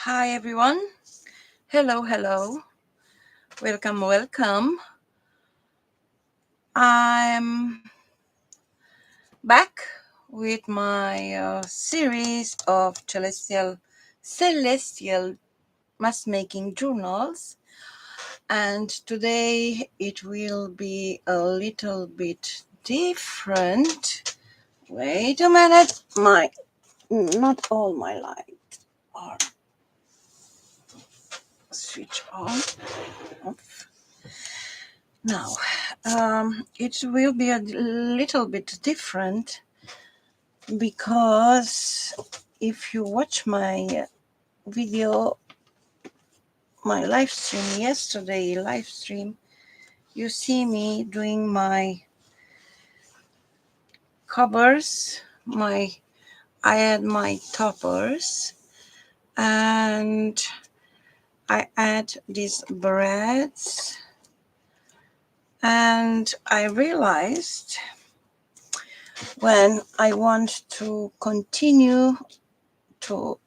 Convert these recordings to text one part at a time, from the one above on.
Hi everyone. Hello, hello. Welcome, welcome. I'm back with my series of celestial mask making journals, and today it will be a little bit different. Wait a minute. Not all my lights are switch on. Off. Now, it will be a little bit different because if you watch my video, my live stream yesterday, you see me doing my covers, I add my toppers, and I add these breads, and I realized when I want to continue to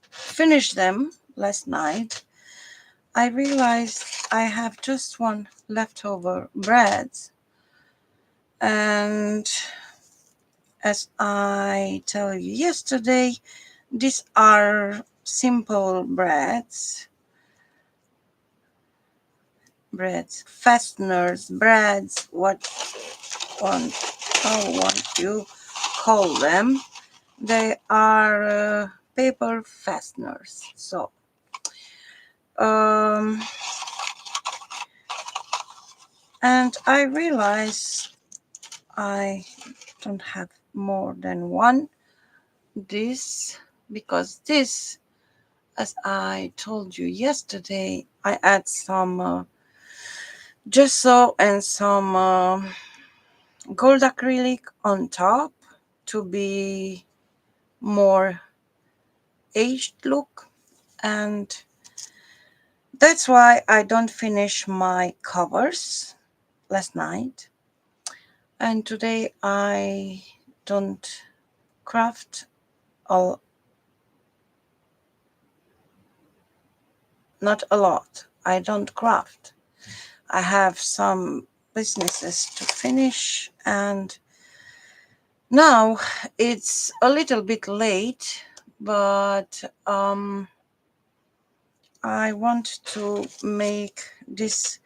finish them last night, I realized I have just one leftover bread. And as I tell you yesterday, these are simple fasteners, breads, how you call them. They are paper fasteners. So, and I realize I don't have more than one this because this, as I told you yesterday, I add some gesso and some gold acrylic on top to be more aged look, and that's why I don't finish my covers last night, and today I don't craft all, not a lot. I don't craft. I have some businesses to finish, and now it's a little bit late, but I want to make these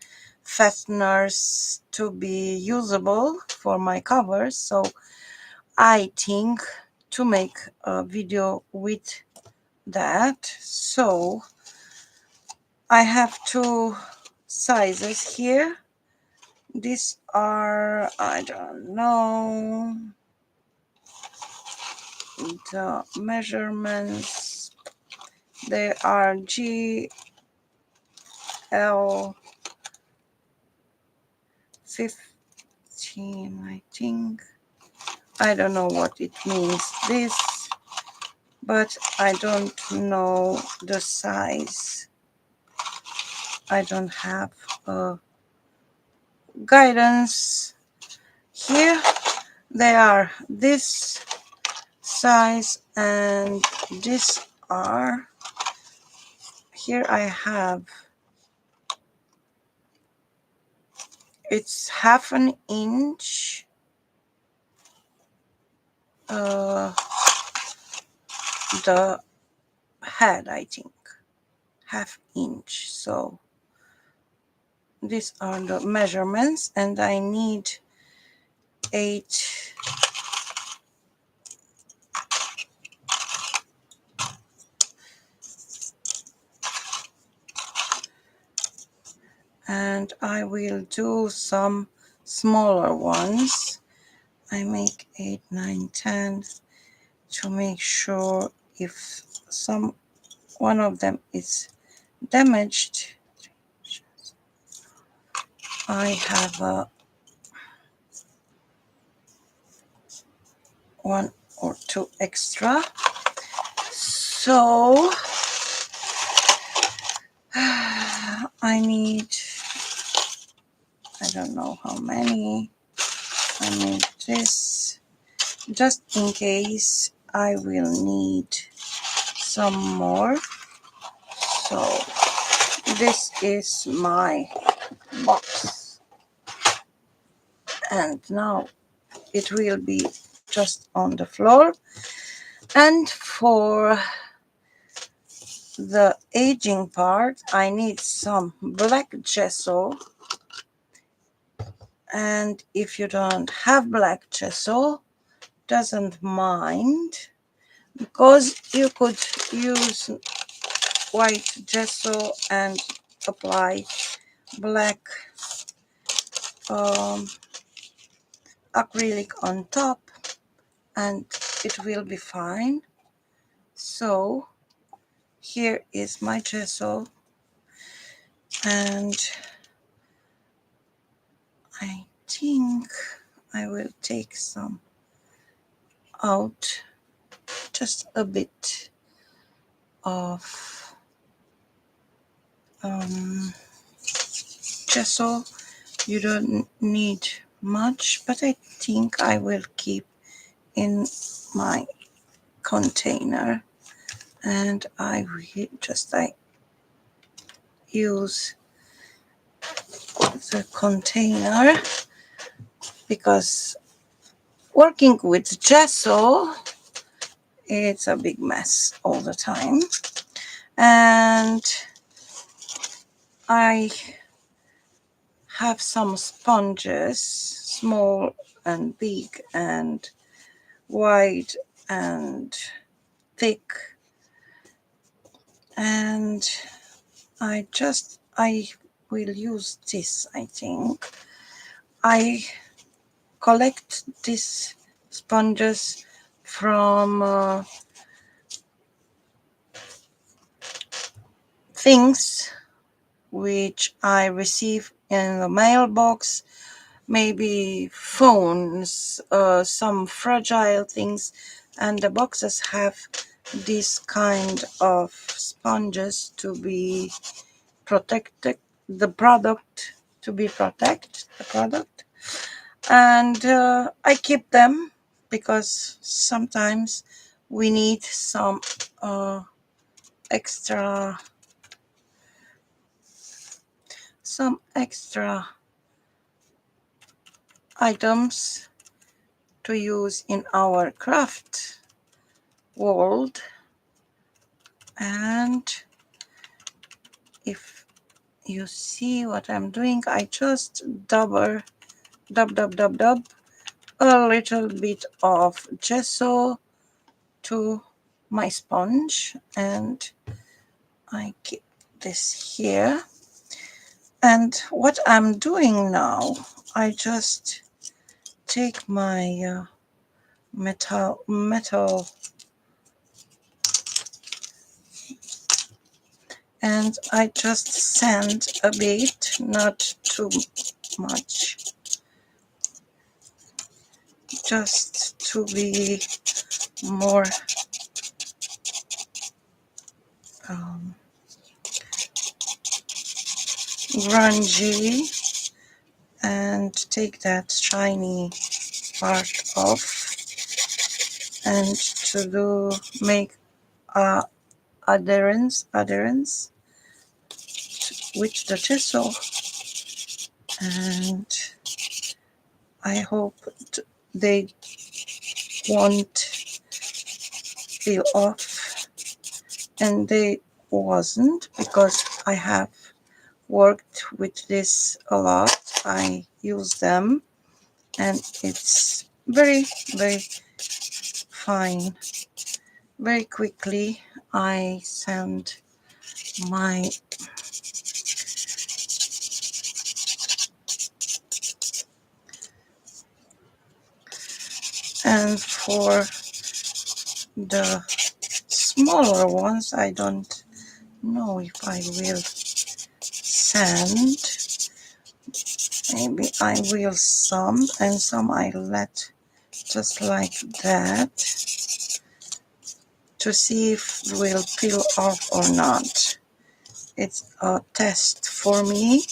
fasteners to be usable for my covers, so I think to make a video with that. So I have two sizes here. These are, I don't know the measurements. They are GL 15, I think. I don't know what it means, this, but I don't know the size. I don't have a guidance here. They are this size, and this are, here I have, it's half an inch the head, I think, half inch. So these are the measurements, and I need 8 and I will do some smaller ones. I make 8, 9, 10 to make sure if one of them is damaged, I have a 1 or 2 extra. So I need, I don't know how many. I need this just in case I will need some more. So this is my box, and now it will be just on the floor. And for the aging part, I need some black gesso. And if you don't have black gesso, doesn't mind, because you could use white gesso and apply black acrylic on top, and it will be fine. So here is my gesso, and I think I will take some out, just a bit of gesso. You don't need much, but I think I will keep in my container, and I use the container, because working with gesso, it's a big mess all the time. And I have some sponges, small and big and wide and thick, and I will use this. I think I collect these sponges from things which I receive in the mailbox, maybe phones, some fragile things, and the boxes have this kind of sponges to be protected, the product to be protect the product. And I keep them because sometimes we need some extra items to use in our craft world. And if you see what I'm doing, I just dub a little bit of gesso to my sponge, and I keep this here. And what I'm doing now, I just take my metal, and I just sand a bit, not too much, just to be more grungy, and take that shiny part off, and to make adherence with the gesso. And I hope they won't peel off, and they wasn't, because I have worked with this a lot. I use them, and it's very fine. Very quickly I sand my and for the smaller ones, I don't know if I will sand. Maybe I will some, and some I let just like that, to see if it will peel off or not. It's a test for me.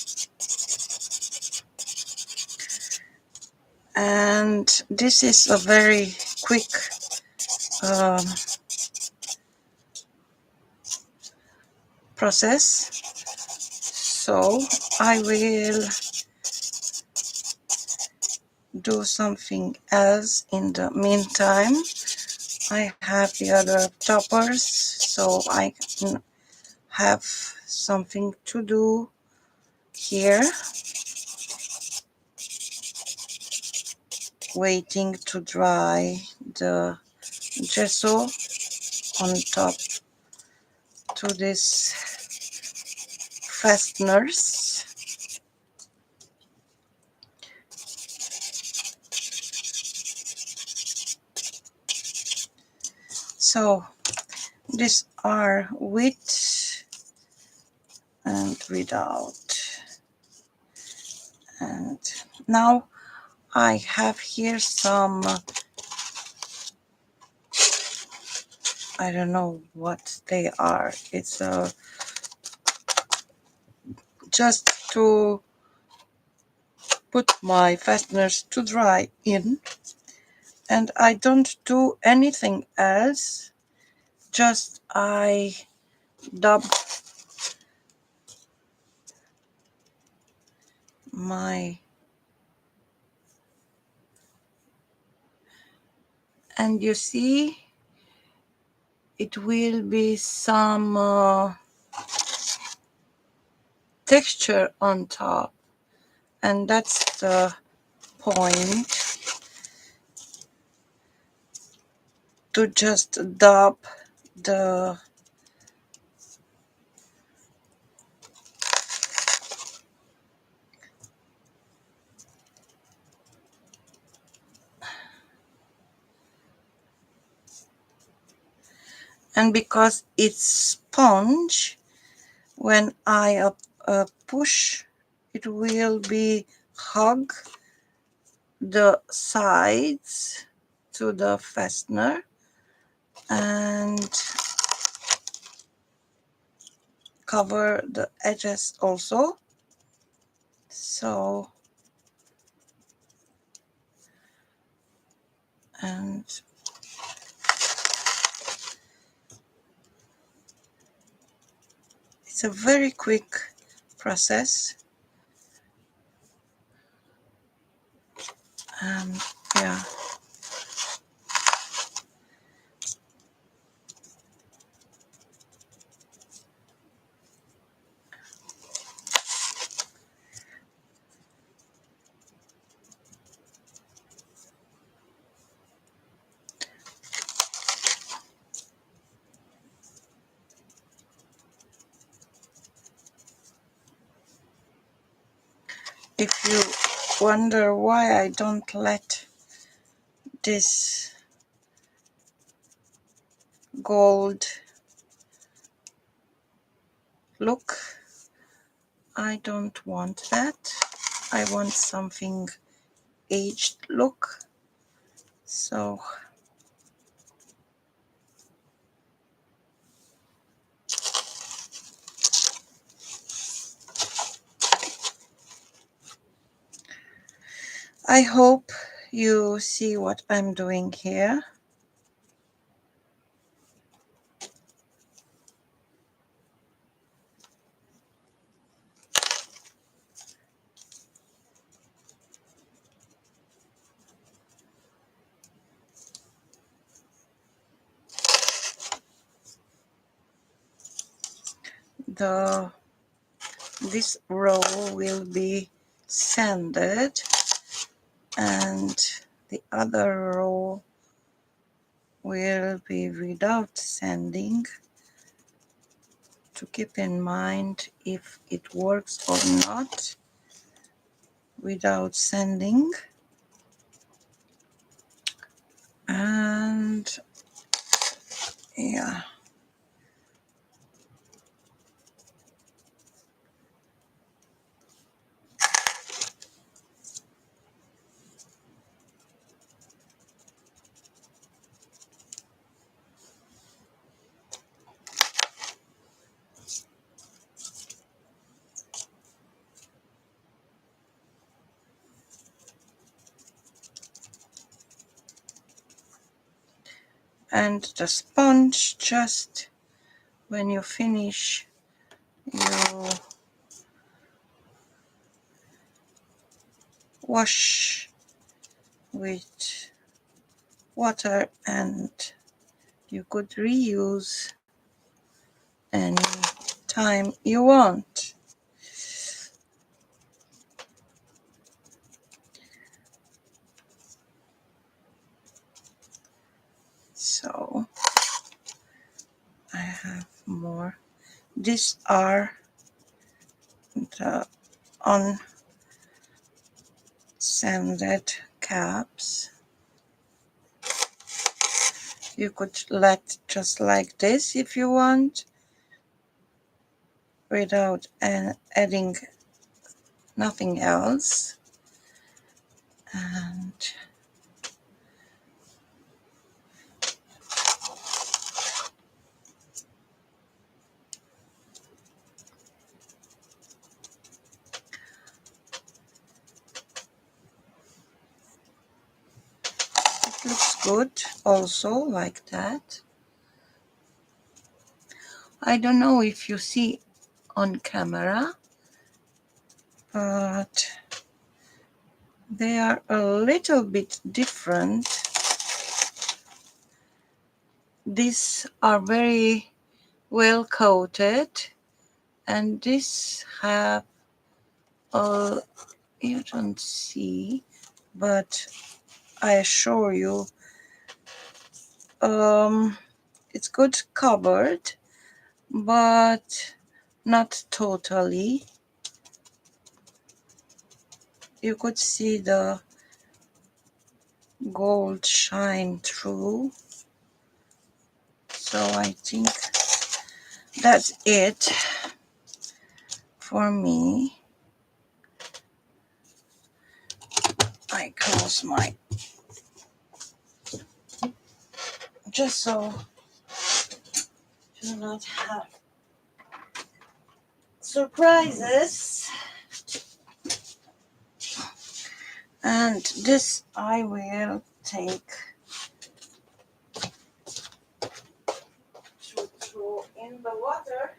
And this is a very quick process, so I will do something else in the meantime. I have the other toppers, so I can have something to do here, waiting to dry the gesso on top to this fasteners. So these are with and without. And now I have here some, I don't know what they are. It's just to put my fasteners to dry in, and I don't do anything else, just I dab my, and you see it will be some texture on top, and that's the point, to just dab the and because it's sponge, when I push, it will be hug the sides to the fastener and cover the edges also. So, and it's a very quick process. Yeah. If you wonder why I don't let this gold look, I don't want that. I want something aged look. So I hope you see what I'm doing here. This row will be sanded and the other row will be without sanding, to keep in mind if it works or not without sanding. And yeah, and the sponge, just when you finish you wash with water and you could reuse any time you want. So I have more. These are the unsanded caps. You could let just like this if you want, without adding nothing else. And it looks good also like that. I don't know if you see on camera, but they are a little bit different. These are very well coated, and these have a, you don't see, but I assure you, it's good covered, but not totally. You could see the gold shine through. So I think that's it for me. I close my, just so do not have surprises. And this I will take to throw in the water.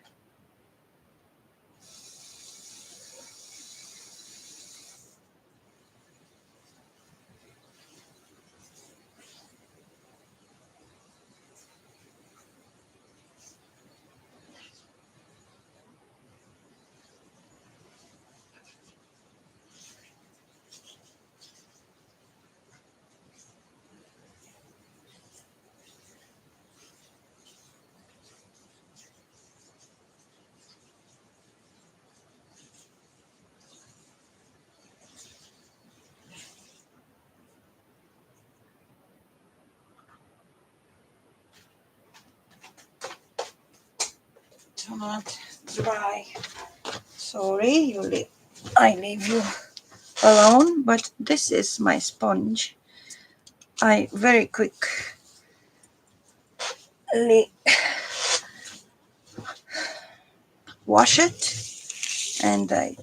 Do not dry. Sorry, I leave you alone, but this is my sponge. I very quickly wash it and I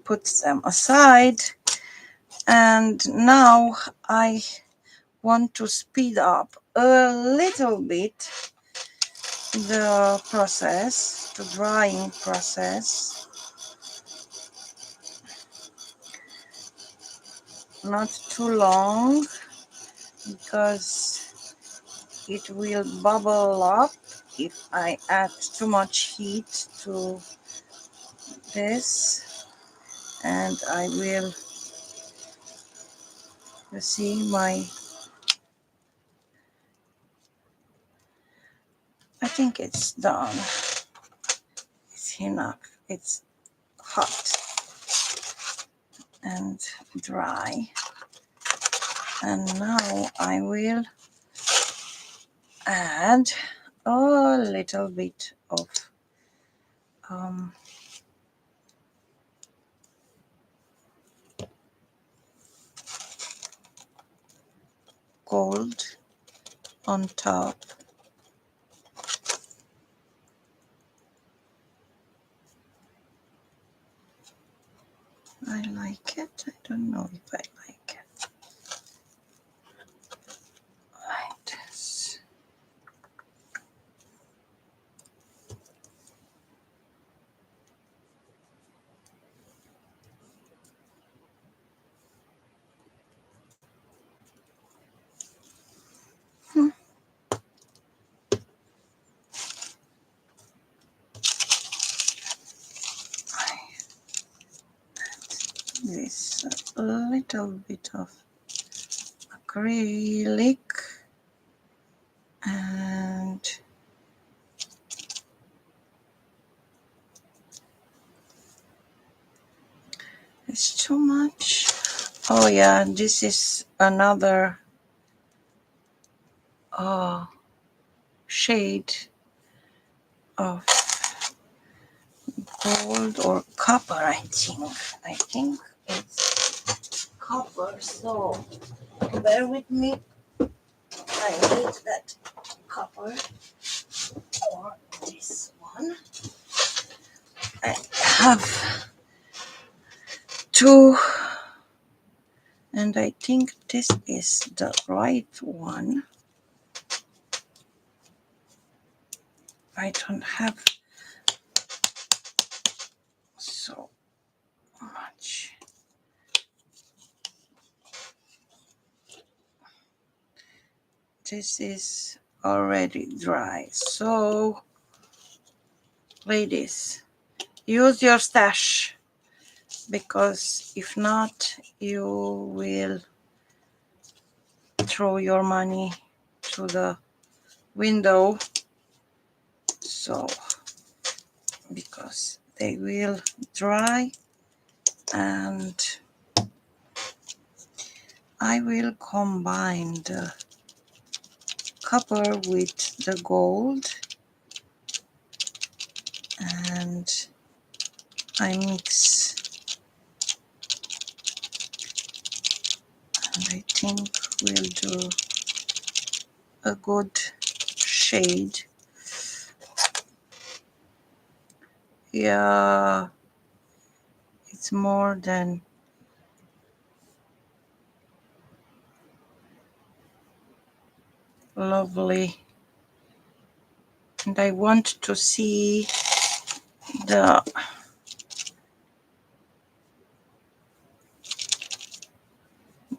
put them aside. And now I want to speed up a little bit the process, the drying process. Not too long, because it will bubble up if I add too much heat to this. And I will, you see my, I think it's done. It's enough. It's hot and dry. And now I will add a little bit of gold on top. I like it. I don't know if I like it. Like this. little bit of acrylic and it's too much. Oh yeah, this is another shade of gold or copper, I think. I think it's copper, so bear with me. I need that copper or this one. I have two, and I think this is the right one. I don't have so much. This is already dry, so ladies, use your stash, because if not, you will throw your money to the window. So because they will dry, and I will combine the copper with the gold, and I mix, and I think we'll do a good shade. Yeah, it's more than lovely, and I want to see the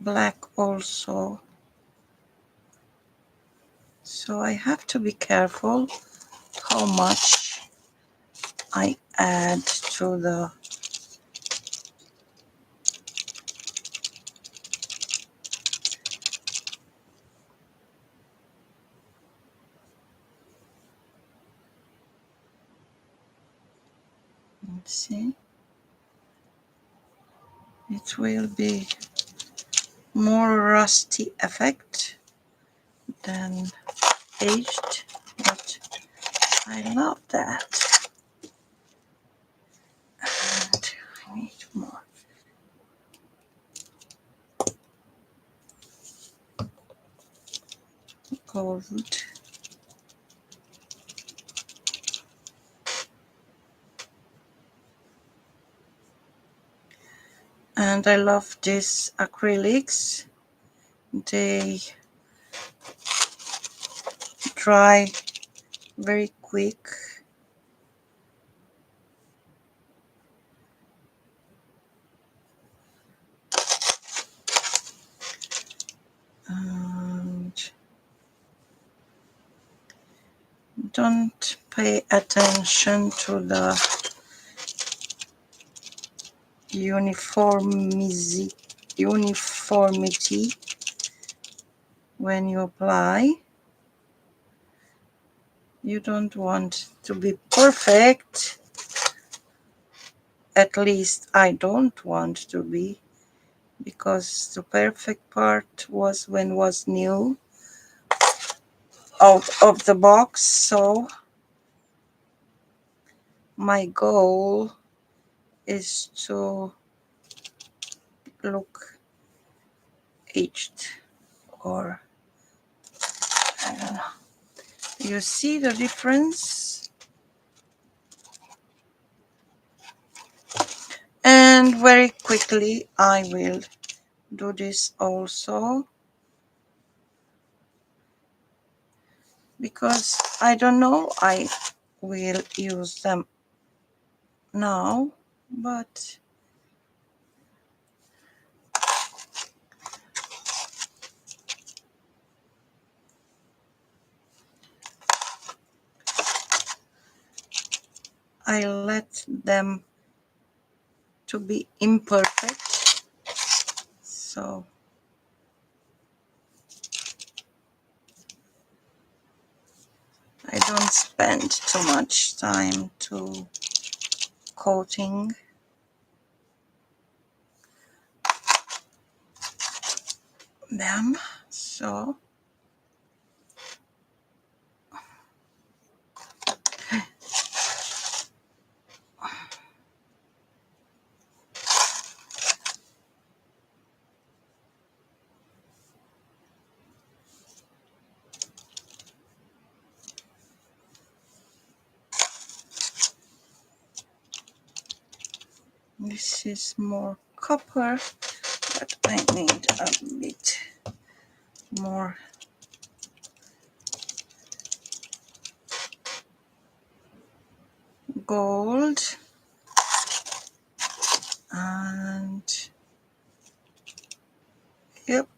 black also, so I have to be careful how much I add to the let's see, it will be more rusty effect than aged, but I love that. And I need more gold. And I love these acrylics. They dry very quick. And don't pay attention to the uniformity when you apply. You don't want to be perfect. At least I don't want to be, because the perfect part was when was new out of the box. So my goal is to look aged, or I don't know. You see the difference? And very quickly I will do this also, because I don't know I will use them now, but I let them to be imperfect. So I don't spend too much time to coating them. So this is more copper, but I need a bit more gold. And yep,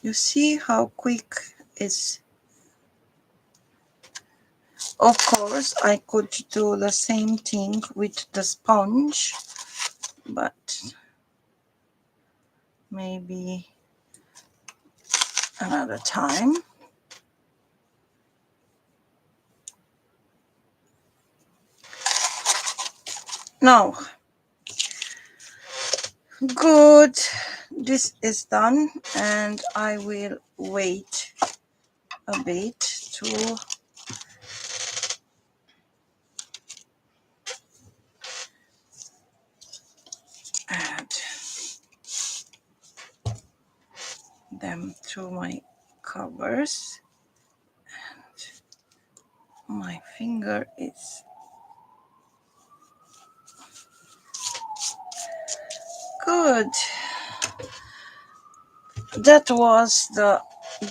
you see how quick it's. Of course, I could do the same thing with the sponge, but maybe another time. Now, good, this is done, and I will wait a bit to add them to my covers. And my finger is good. That was the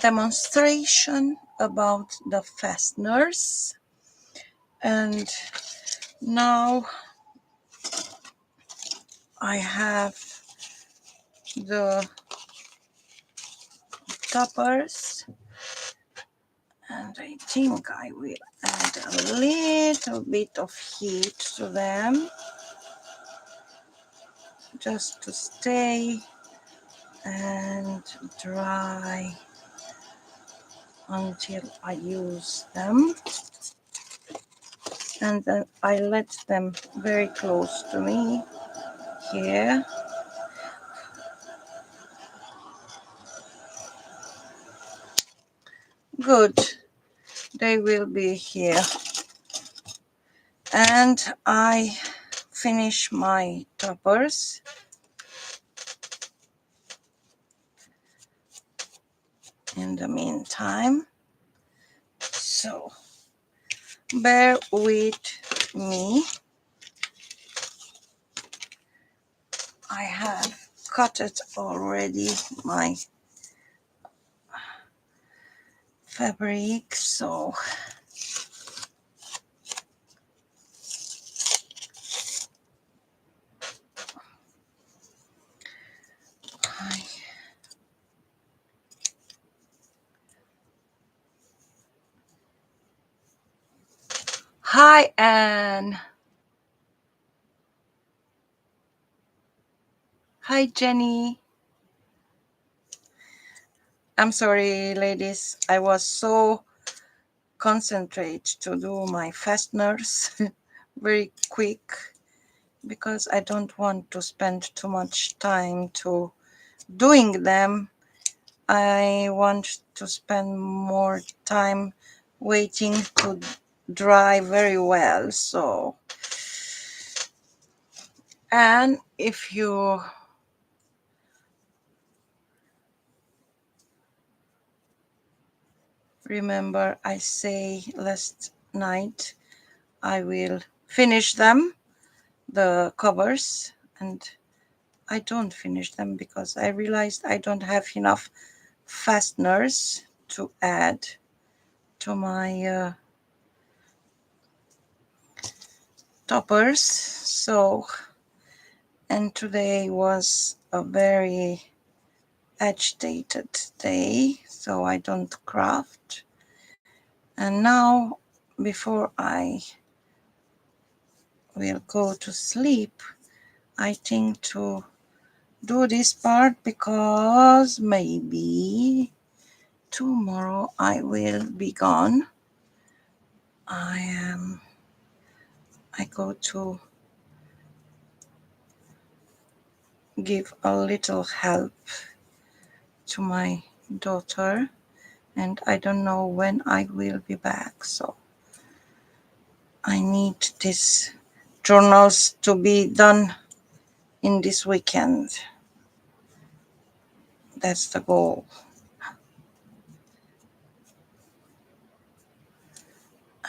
demonstration about the fasteners, and now I have the toppers, and I think I will add a little bit of heat to them just to stay and dry until I use them. And then I let them very close to me here. Good, they will be here. And I finish my toppers. In the meantime, so bear with me. I have cut it already, my fabric, so hi Anne. Hi Jenny. I'm sorry ladies, I was so concentrated to do my fasteners very quick because I don't want to spend too much time to doing them. I want to spend more time waiting to dry very well. So, and if you remember, I say last night I will finish them, the covers, and I don't finish them because I realized I don't have enough fasteners to add to my toppers. So, and today was a very agitated day, so I don't craft. And now, before I will go to sleep, I think to do this part because maybe tomorrow I will be gone. I go to give a little help to my daughter, and I don't know when I will be back, so I need these journals to be done in this weekend. That's the goal.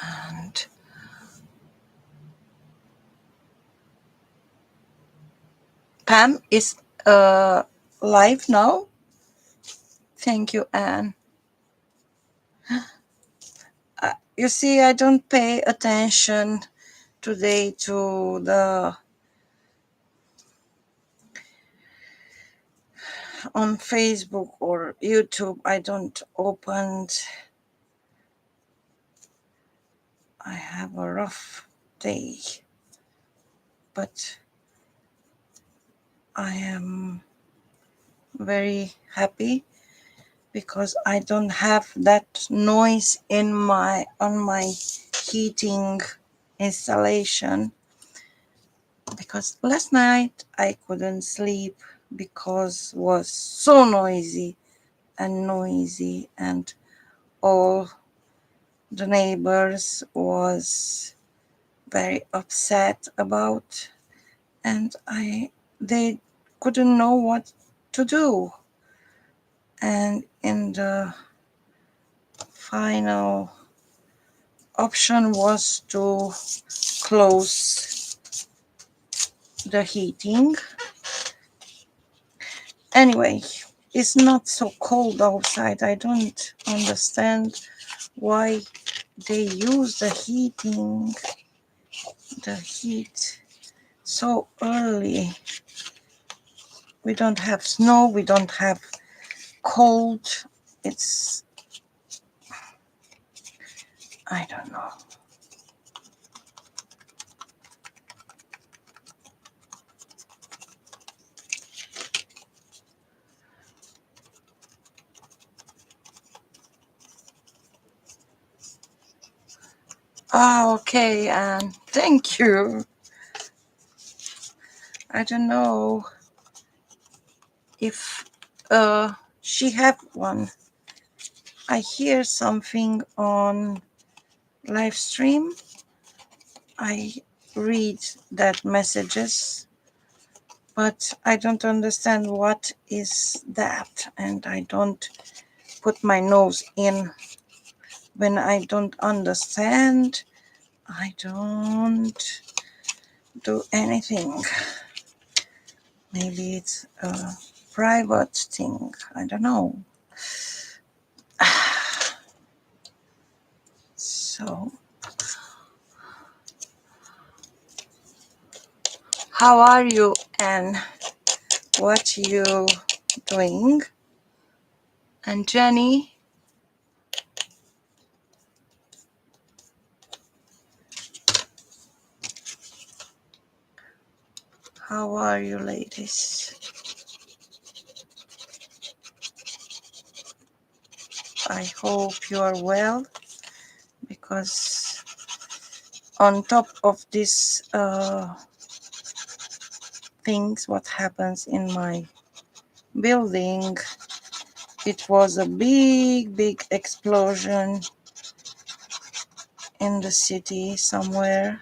And Pam is live now. Thank you, Anne. You see, I don't pay attention today to the on Facebook or YouTube. I don't open. I have a rough day, but I am very happy because I don't have that noise in my on my heating installation, because last night I couldn't sleep because it was so noisy and all the neighbors was very upset about, and they couldn't know what to do. And in the final option was to close the heating. Anyway, it's not so cold outside. I don't understand why they use the heat so early. We don't have snow, we don't have cold. It's, I don't know. Okay, and thank you. I don't know if she have one. I hear something on live stream. I read that messages, but I don't understand what is that, and I don't put my nose in when I don't understand. I don't do anything. Maybe it's a private thing. I don't know. So, how are you, and what you doing? And Jenny, how are you, ladies? I hope you are well, because on top of this things what happens in my building, it was a big explosion in the city somewhere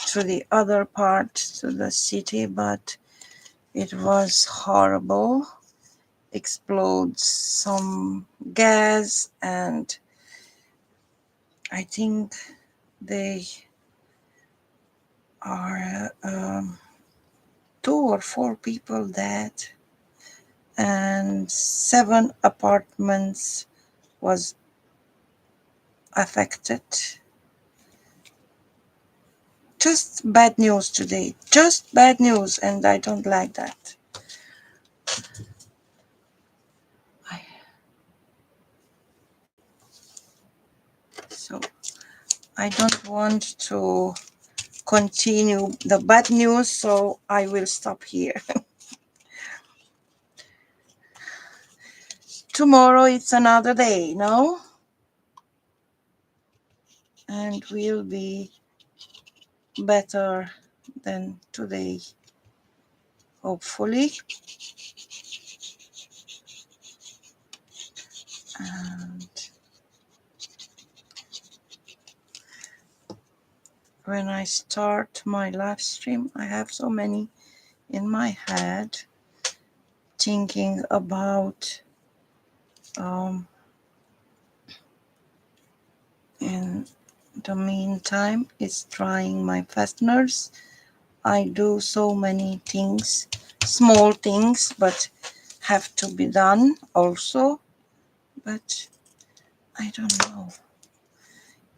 to the other part to the city, but it was horrible. Explodes some gas, and I think they are 2 or 4 people dead, and 7 apartments was affected. just bad news today. Just bad news, and I don't like that. So I don't want to continue the bad news, so I will stop here. Tomorrow it's another day, no? And will be better than today, hopefully. And when I start my live stream, I have so many in my head thinking about in the meantime it's trying my fasteners. I do so many things, small things, but have to be done also. But I don't know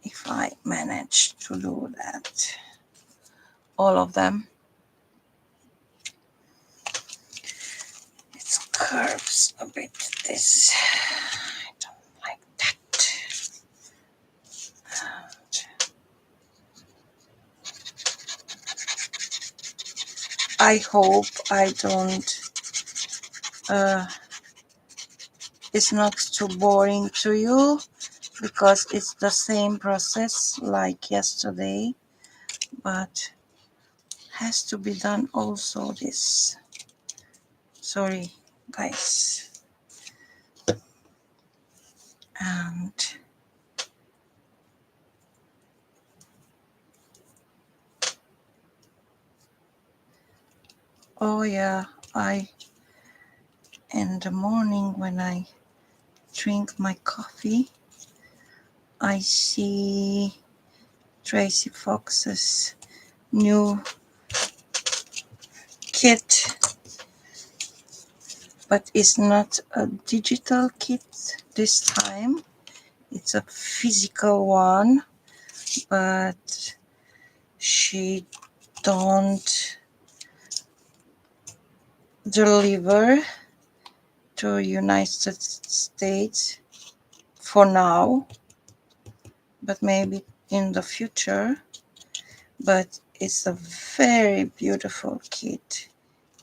if I manage to do that. All of them. It curves a bit. This I don't like that. I hope I don't. It's not too boring to you because it's the same process like yesterday, but has to be done also this. Sorry, guys. And oh yeah, I in the morning when I drink my coffee, I see Tracy Fox's new kit, but it's not a digital kit this time. It's a physical one, but she don't deliver to United States for now, but maybe in the future. But it's a very beautiful kit.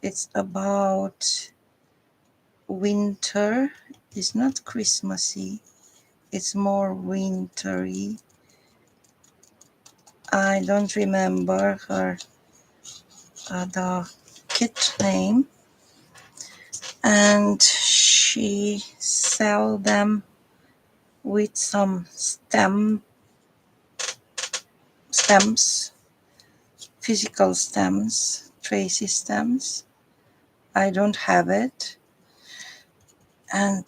It's about winter. It's not Christmassy. It's more wintry. I don't remember her the kit name, and she sell them with some stems, physical stems, Tracy stems. I don't have it, and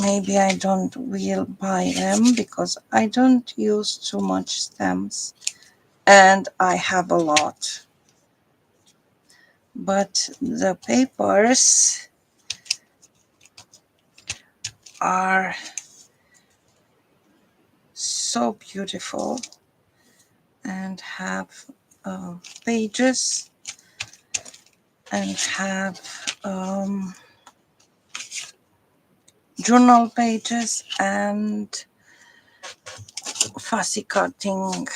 maybe I don't will buy them because I don't use too much stems, and I have a lot. But the papers are so beautiful and have pages and have journal pages and fussy cutting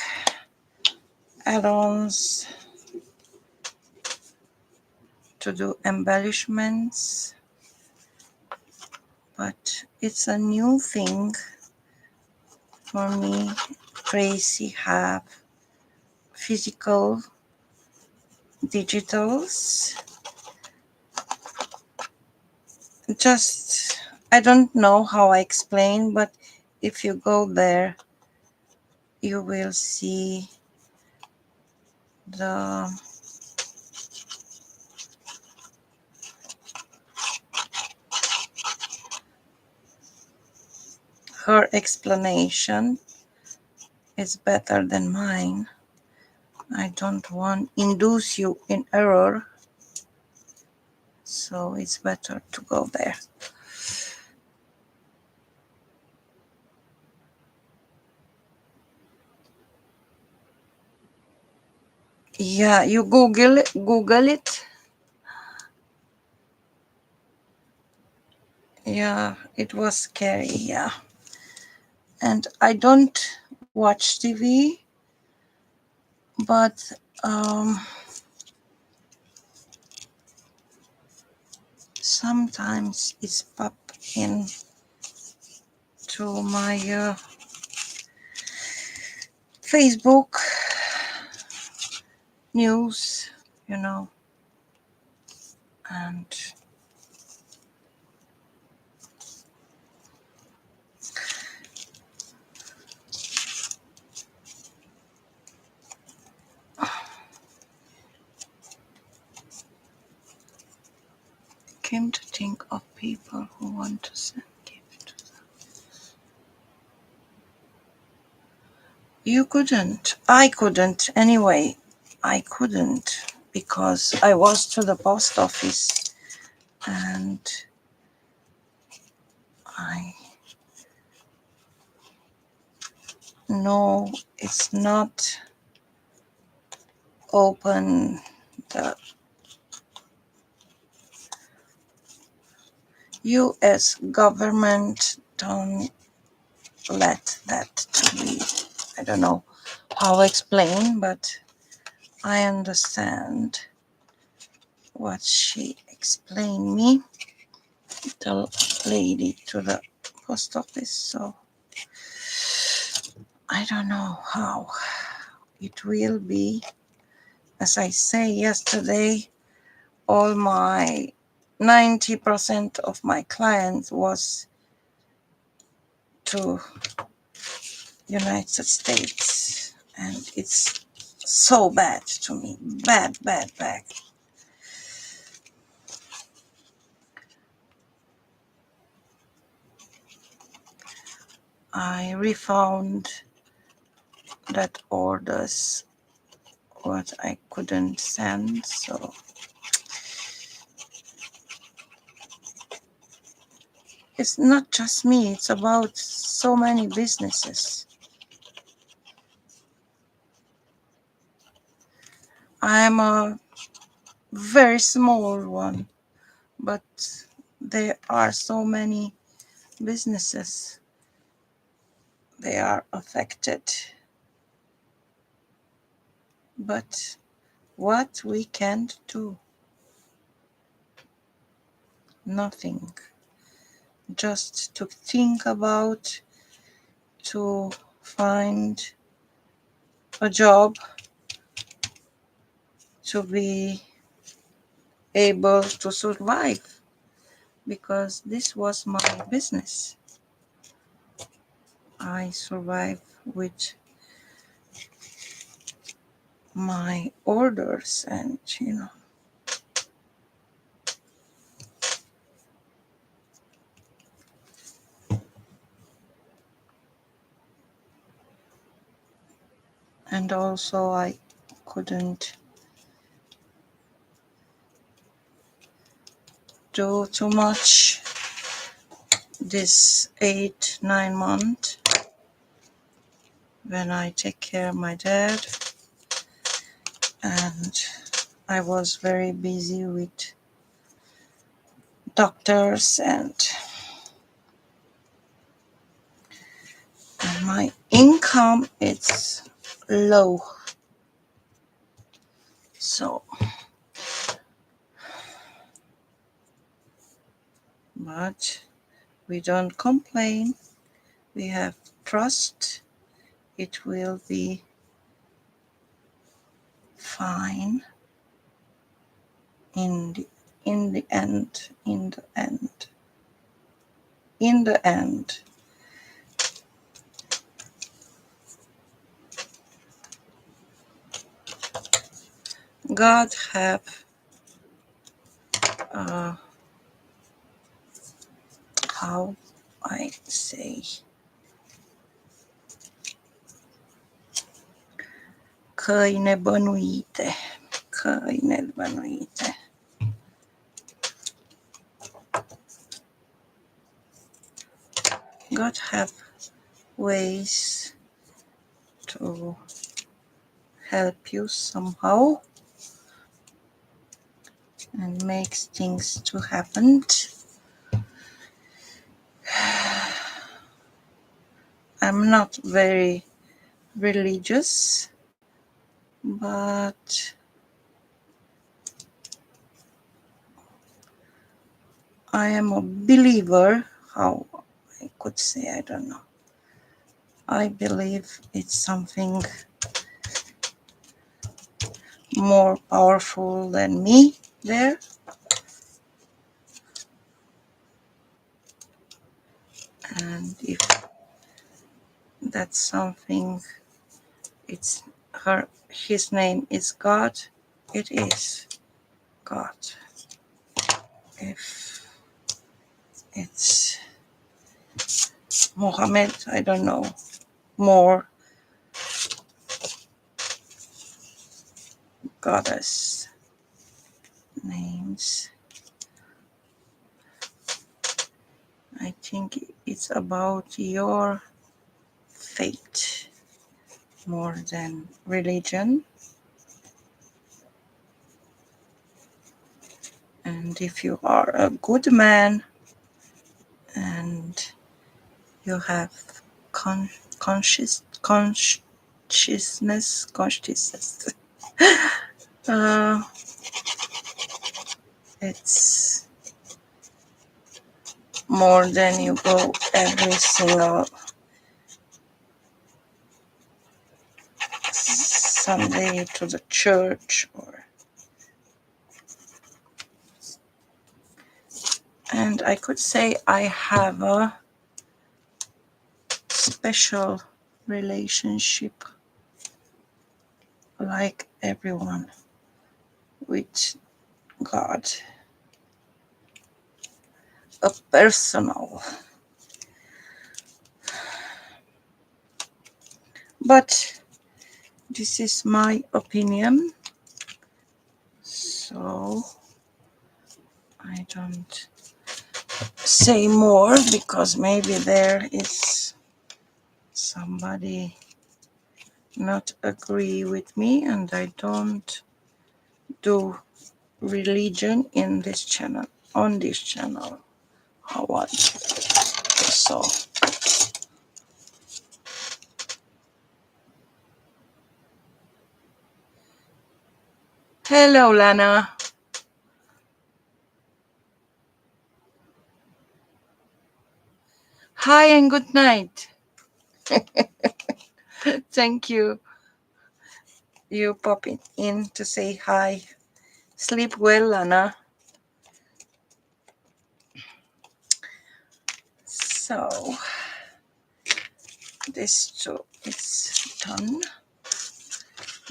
add-ons to do embellishments, but it's a new thing for me. Tracy have physical digitals. Just I don't know how I explain, but if you go there you will see the her explanation is better than mine. I don't want induce you in error, so it's better to go there. Yeah, you Google it. Yeah, it was scary. Yeah, and I don't watch TV, but sometimes it's pop in to my Facebook news, you know, and came to think of people who want to send gift to them. You couldn't. I couldn't anyway. I couldn't because I was to the post office and I know it's not open. The US government don't let that to be. I don't know how to explain, but I understand what she explained me, the lady to the post office. So I don't know how it will be. As I say yesterday, all my 90% of my clients was to United States, and it's so bad to me. Bad, bad, bad. I refound that orders what I couldn't send, so it's not just me, it's about so many businesses. I'm a very small one, but there are so many businesses they are affected. But what we can't do? Nothing. Just to think about, to find a job, to be able to survive, because this was my business. I survive with my orders, and and also I couldn't do too much this 8-9 months when I take care of my dad, and I was very busy with doctors, and my income is low, so but we don't complain. We have trust. It will be fine in the end. In the end, God have how I say, căine bănuite, căine bănuite. God have ways to help you somehow and makes things to happen. I'm not very religious, but I am a believer. How I could say, I don't know. I believe it's something more powerful than me there. And if that's something, it's his name is God, it is God. If it's Mohammed, I don't know, more goddess names. I think it's about your faith more than religion. And if you are a good man and you have consciousness, uh, it's more than you go every single Sunday to the church and I could say I have a special relationship like everyone with God, a personal. But this is my opinion, so I don't say more because maybe there is somebody not agree with me and I don't do religion in this channel, on this channel. Or what? So hello Lana. Hi and good night. Thank you. You popping in to say hi. Sleep well, Lana. So this too is done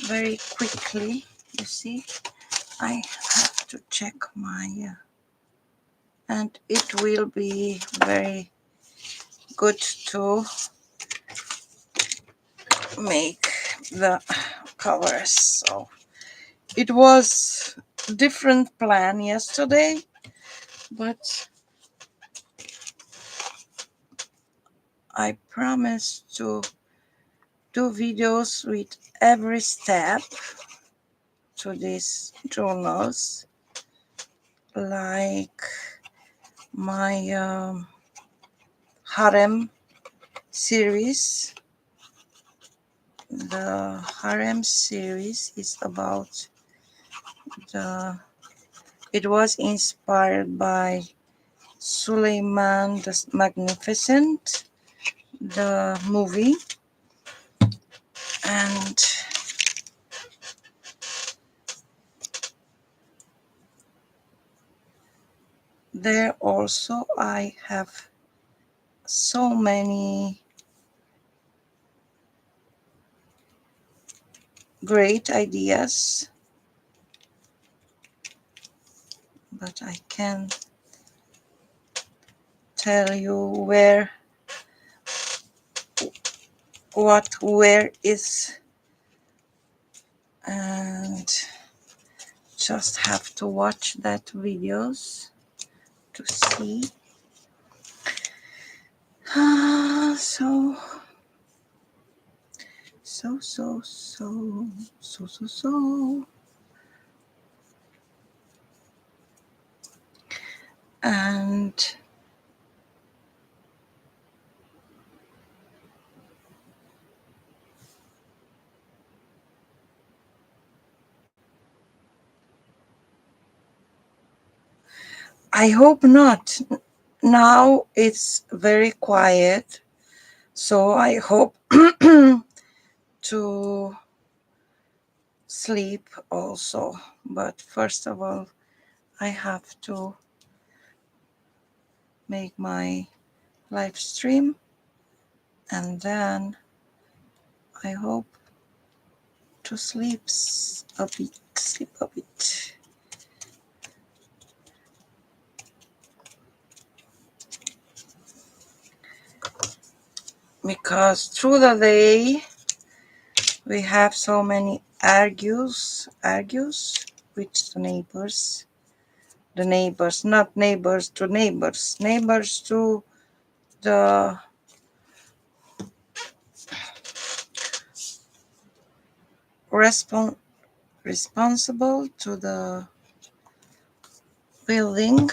very quickly. You see, I have to check my and it will be very good to make the covers. So it was a different plan yesterday, but I promised to do videos with every step to these journals, like my harem series. The harem series is about it was inspired by Suleiman the Magnificent, the movie, and there also I have so many great ideas, but I can't tell you where is, and just have to watch that videos to see. So so. And I hope not. Now it's very quiet, so I hope to sleep also. But first of all, I have to make my live stream, and then I hope to sleep a bit. Because through the day we have so many argues with the neighbors, not neighbors to neighbors, neighbors to the responsible to the building.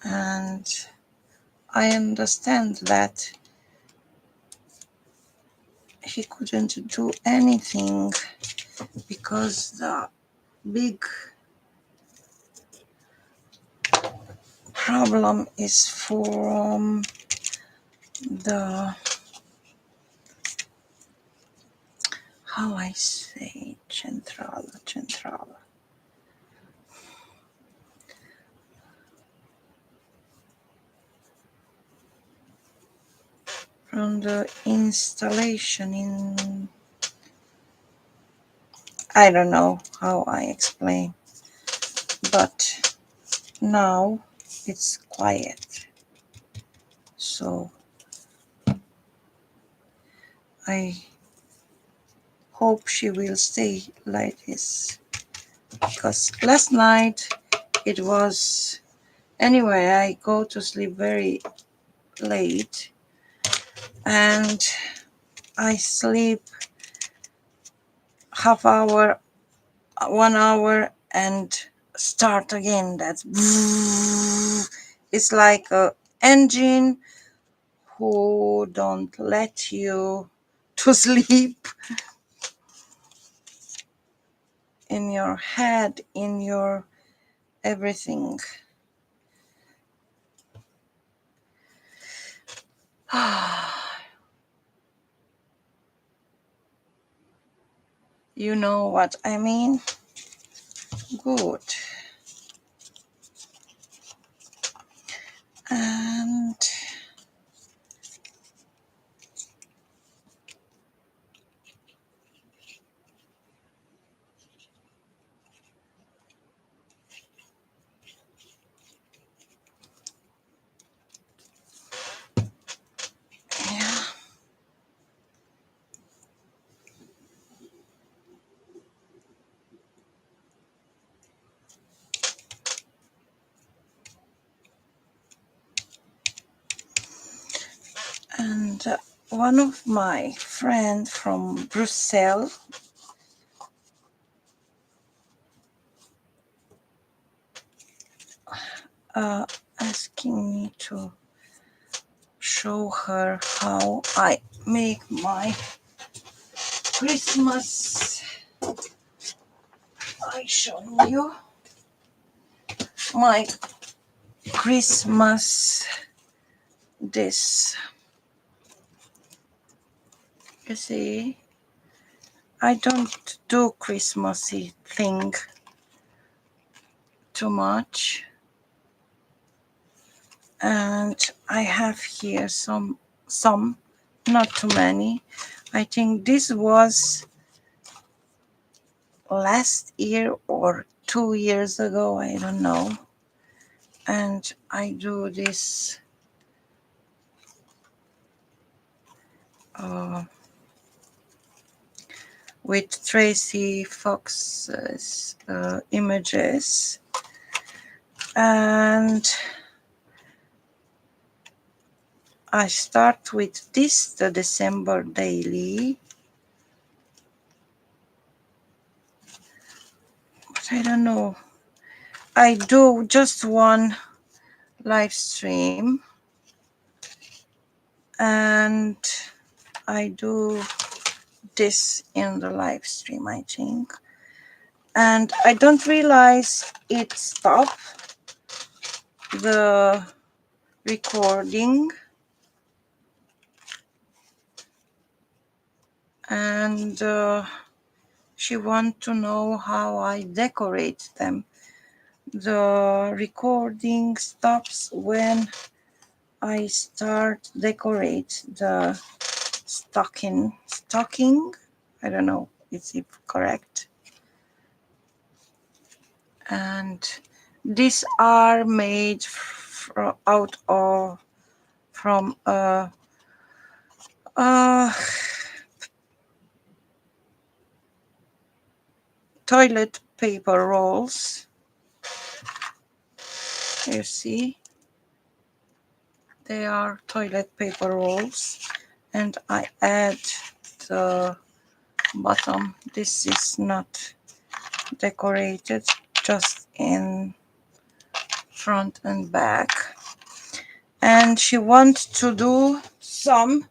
And I understand that he couldn't do anything because the big problem is from the, how I say, central, from the installation in, I don't know how I explain, but now it's quiet, so I hope she will stay like this, because last night it was, anyway, I go to sleep very late and I sleep half hour, 1 hour, and start again. That's it's like a engine who don't let you to sleep in your head, in your everything. You know what I mean? Good. And yeah, and one of my friends from Brussels asking me to show her how I make my Christmas. I show you my Christmas this. You see, I don't do Christmassy thing too much, and I have here some, not too many. I think this was last year or 2 years ago, I don't know. And I do this with Tracy Fox's images, and I start with this, the December daily. But I don't know. I do just one live stream and I do this in the live stream, I think. And I don't realize it stopped the recording. And she wants to know how I decorate them. The recording stops when I start decorate the stocking. I don't know, is it correct? And these are made out of from uh, toilet paper rolls. You see, they are toilet paper rolls, and I add the bottom. This is not decorated, just in front and back. And she wants to do some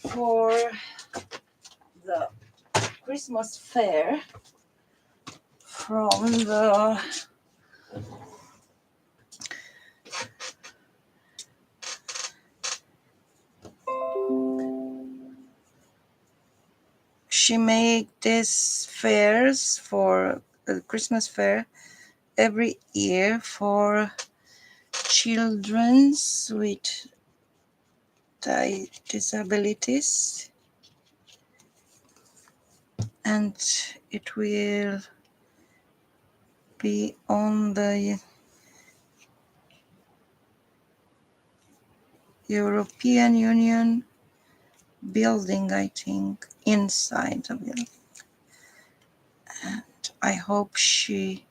for the Christmas fair from the she make these fairs for the Christmas fair every year for children with disabilities, and it will be on the European Union building, I think, inside the building. And I hope she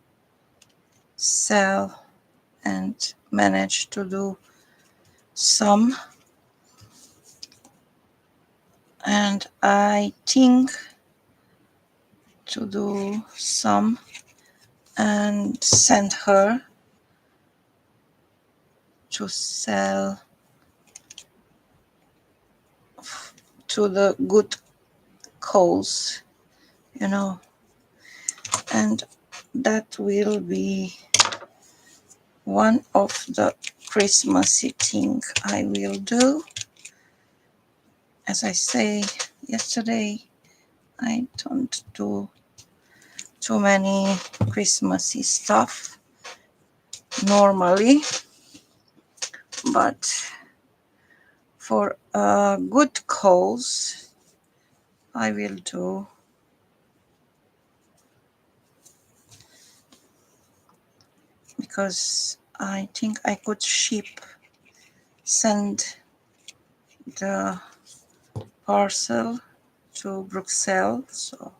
sell and manage to do some. And I think to do some and send her to sell to the good cause, you know. And that will be one of the Christmassy thing I will do. As I say yesterday, I don't do too many Christmassy stuff normally, but for a good cause I will do. Because I think I could send the parcel to Brussels. So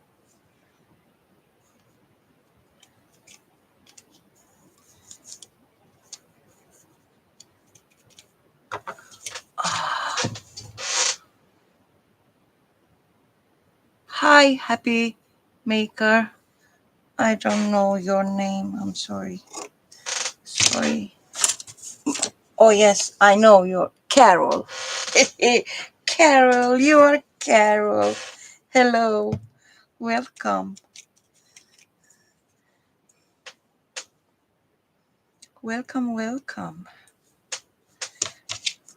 hi, Happy Maker. I don't know your name. I'm sorry. Sorry. Oh yes, I know you're Carol. Carol, you are Carol. Hello. Welcome. Welcome, welcome.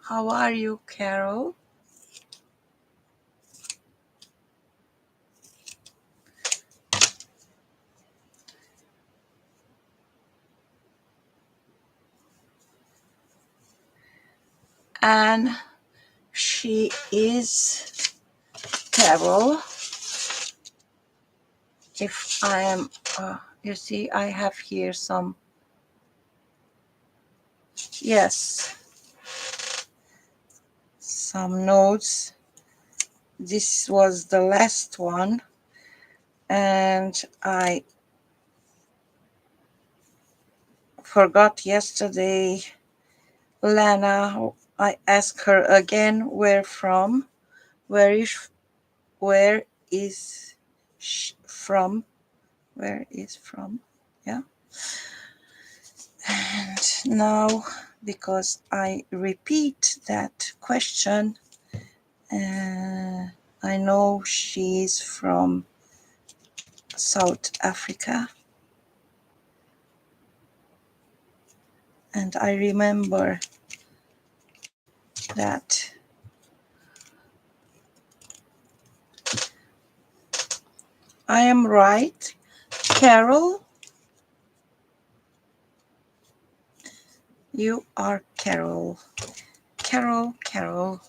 How are you, Carol? And she is Carol. If I am, you see, I have here some, yes, some notes. This was the last one, and I forgot yesterday. Lana I ask her again where from, where is from, where is from, yeah. And now, because I repeat that question, I know she's from South Africa, and I remember that I am right. Carol, you are Carol. Carol, Carol.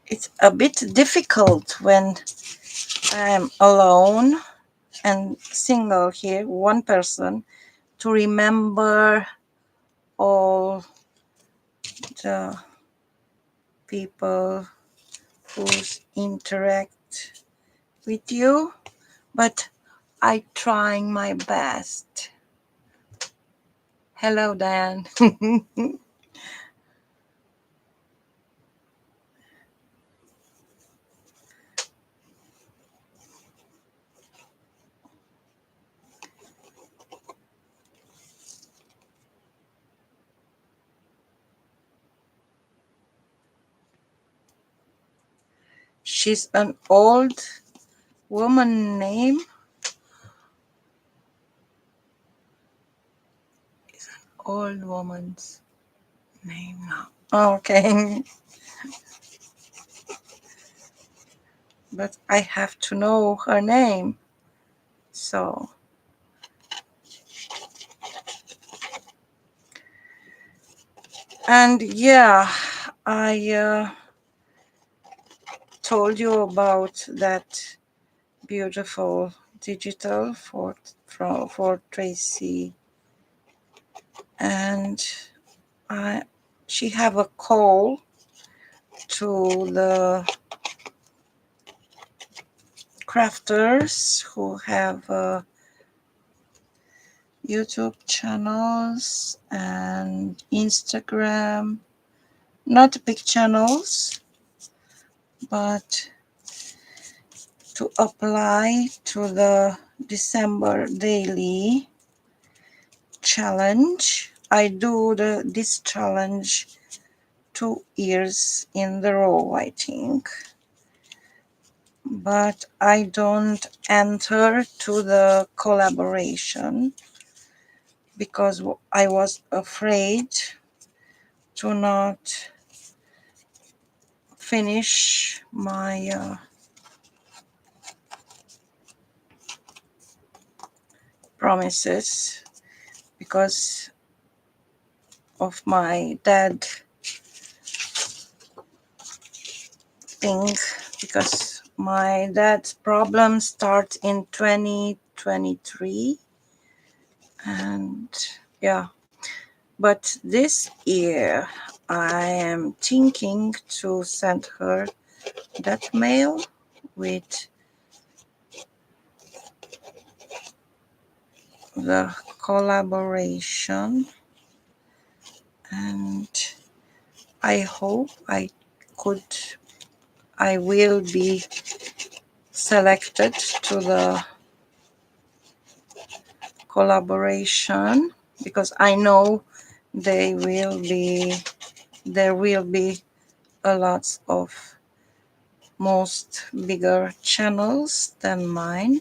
It's a bit difficult when I'm alone and single here, one person, to remember all the people who interact with you, but I trying my best. Hello, Dan. She's an old woman name. It's an old woman's name now. Okay. But I have to know her name. So, and yeah, I told you about that beautiful digital for Tracy, and I she have a call to the crafters who have YouTube channels and Instagram, not big channels, but to apply to the December daily challenge. I do this challenge 2 years in the row, I think, but I don't enter to the collaboration because I was afraid to not finish my promises because of my dad thing, because my dad's problem starts in 2023, and yeah, but this year I am thinking to send her that mail with the collaboration, and I hope could I will be selected to the collaboration, because I know there will be a lot of most bigger channels than mine.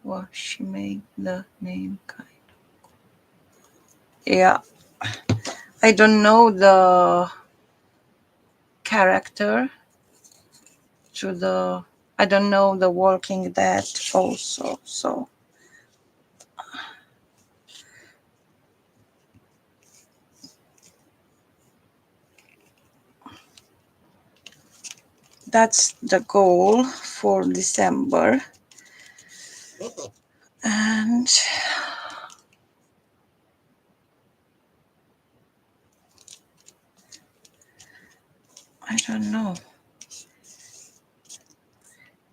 Well, she made the name kind. Yeah, I don't know the character to the. I don't know the Walking Dead also, so that's the goal for December. And I don't know.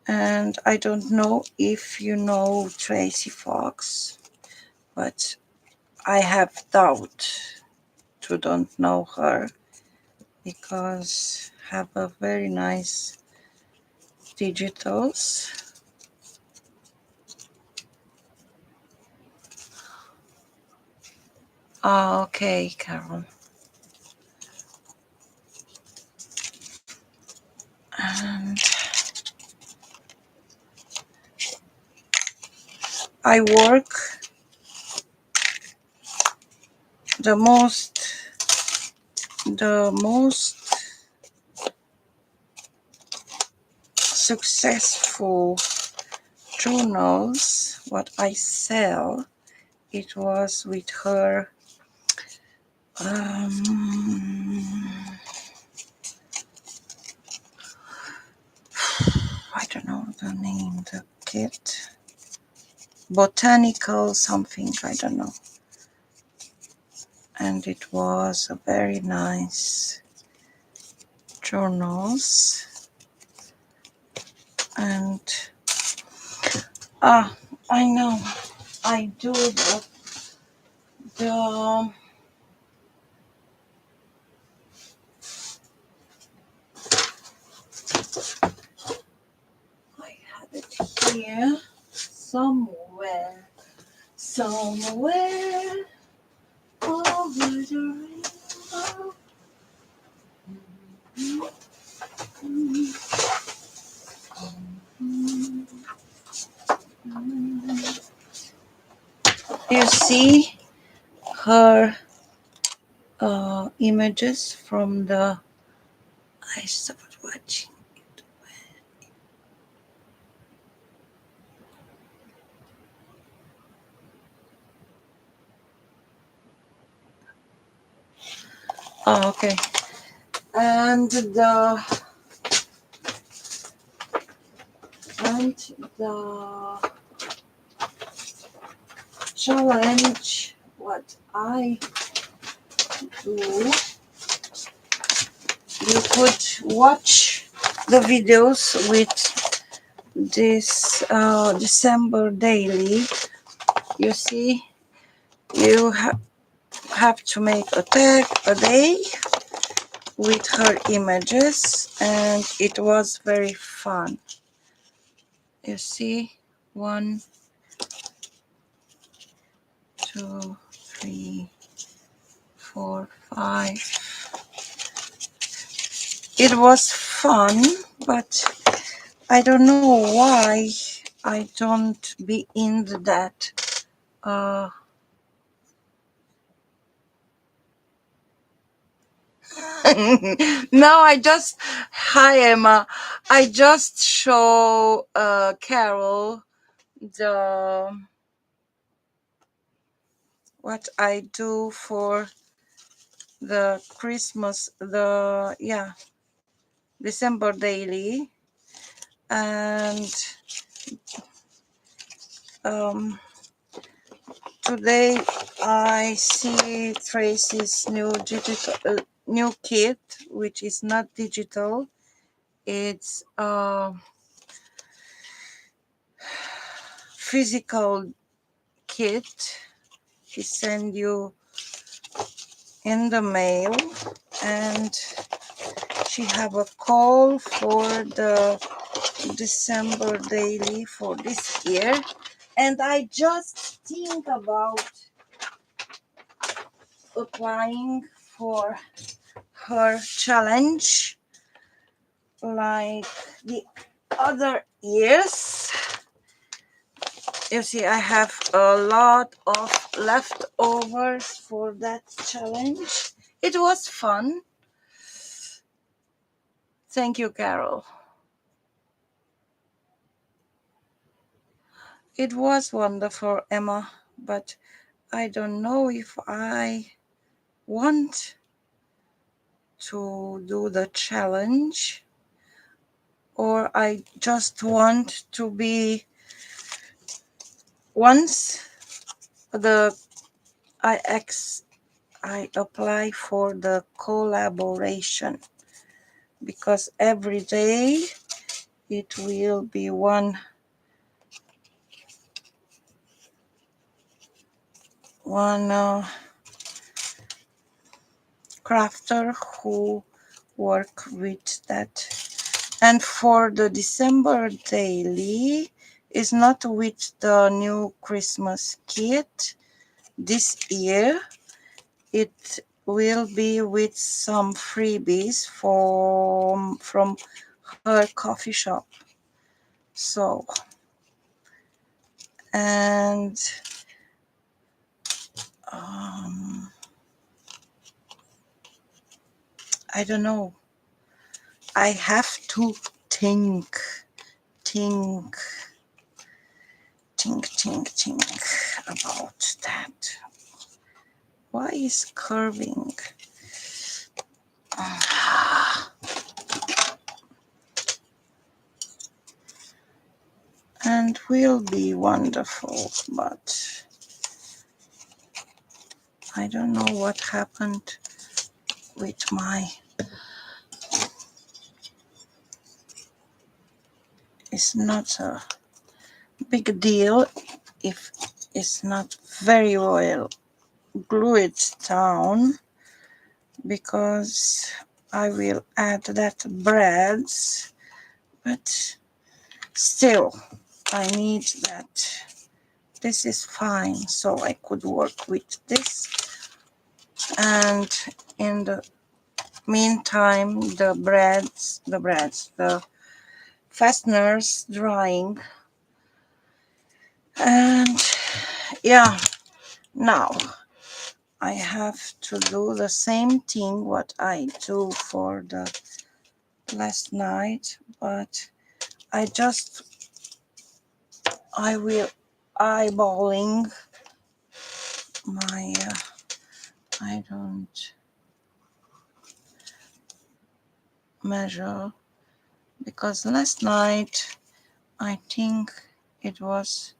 And I don't know if you know Tracy Fox, but I have doubt to don't know her because have a very nice digitals. Ah, okay, Carol. And I work the most successful journals what I sell. It was with her. I don't know the name. The kit, botanical something. I don't know. And it was a very nice journals. And I know I do the I have it here somewhere over the rainbow. You see her images from the. I stopped watching. Oh, okay. And the challenge what I do, you could watch the videos with this December daily. You see, you have to make a tag a day with her images, and it was very fun. You see, 1, 2, 3, 4, 5. It was fun, but I don't know why I don't be into that. Uh, no, hi Emma. I just show Carol the what I do for the Christmas, December daily, and um, today I see Tracy's new kit, which is not digital. It's physical kit. She send you in the mail, and she have a call for the December daily for this year, and I just think about applying for her challenge like the other years. You see, I have a lot of leftovers for that challenge. It was fun. Thank you, Carol. It was wonderful, Emma, but I don't know if I want to do the challenge or I just want to be once the I apply for the collaboration. because every day it will be one crafter who work with that. And for the December daily is not with the new Christmas kit this year. It will be with some freebies from her coffee shop. So, and I don't know. I have to think, think, think about that. Why is curving? And will be wonderful, but I don't know what happened with my. It's not a big deal if it's not very well glued down, because I will add that breads, but still I need that. This is fine, so I could work with this, and in the meantime the fasteners drying. And yeah, now I have to do the same thing what I do for the last night, but I will eyeballing my I don't measure, because last night I think it was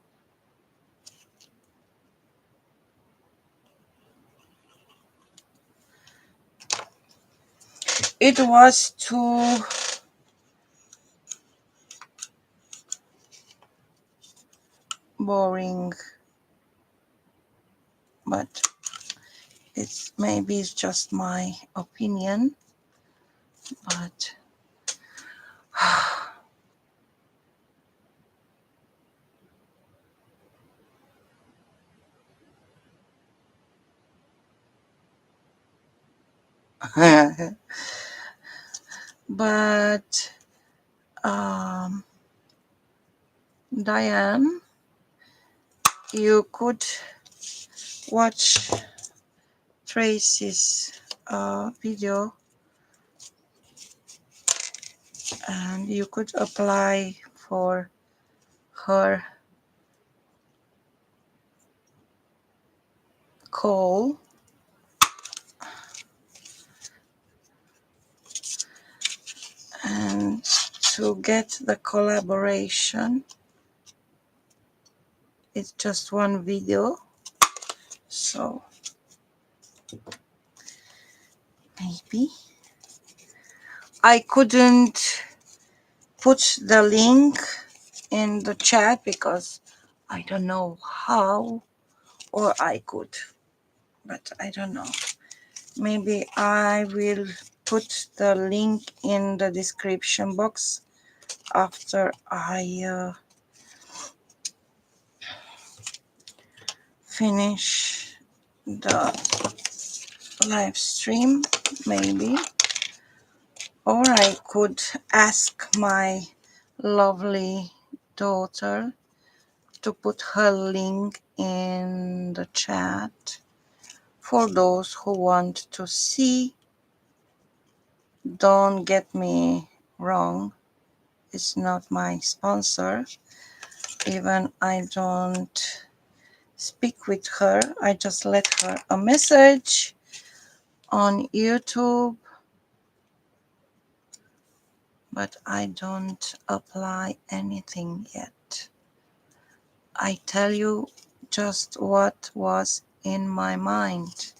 too boring, but it's just my opinion, but but Diane, you could watch Tracy's video, and you could apply for her call, and to get the collaboration. It's just one video, so maybe I couldn't put the link in the chat because I don't know how, or I could, but I don't know. Maybe I will put the link in the description box after I finish the live stream, maybe. Or I could ask my lovely daughter to put her link in the chat for those who want to see. Don't get me wrong, it's not my sponsor. Even I don't speak with her, I just let her a message on YouTube, but I don't apply anything yet. I tell you just what was in my mind.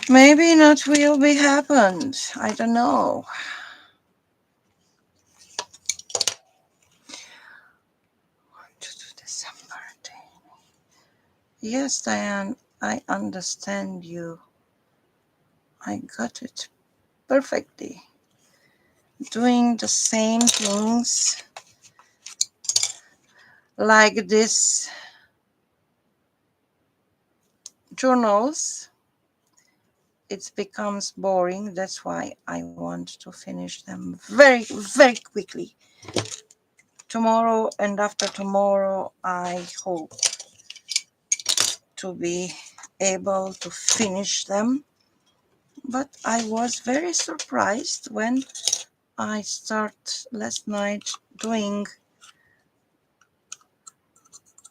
Maybe not will be happened. I don't know. To do December day. Yes, Diane, I understand you. I got it perfectly. Doing the same things like this journals, it becomes boring. That's why I want to finish them very, very quickly. Tomorrow and after tomorrow, I hope to be able to finish them. But I was very surprised when I start last night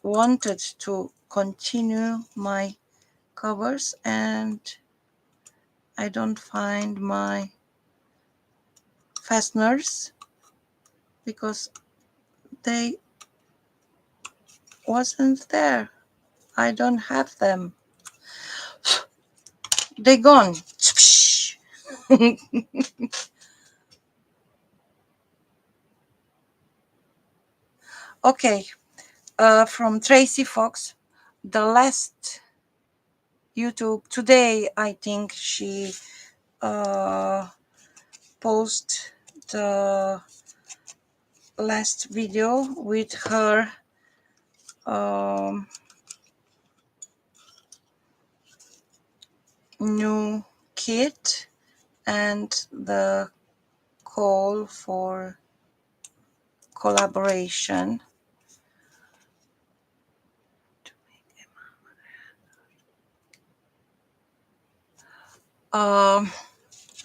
wanted to continue my covers, and I don't find my fasteners because they wasn't there. I don't have them. They gone. Okay, from Tracy Fox, the last YouTube today. I think she post the last video with her new kit and the call for collaboration.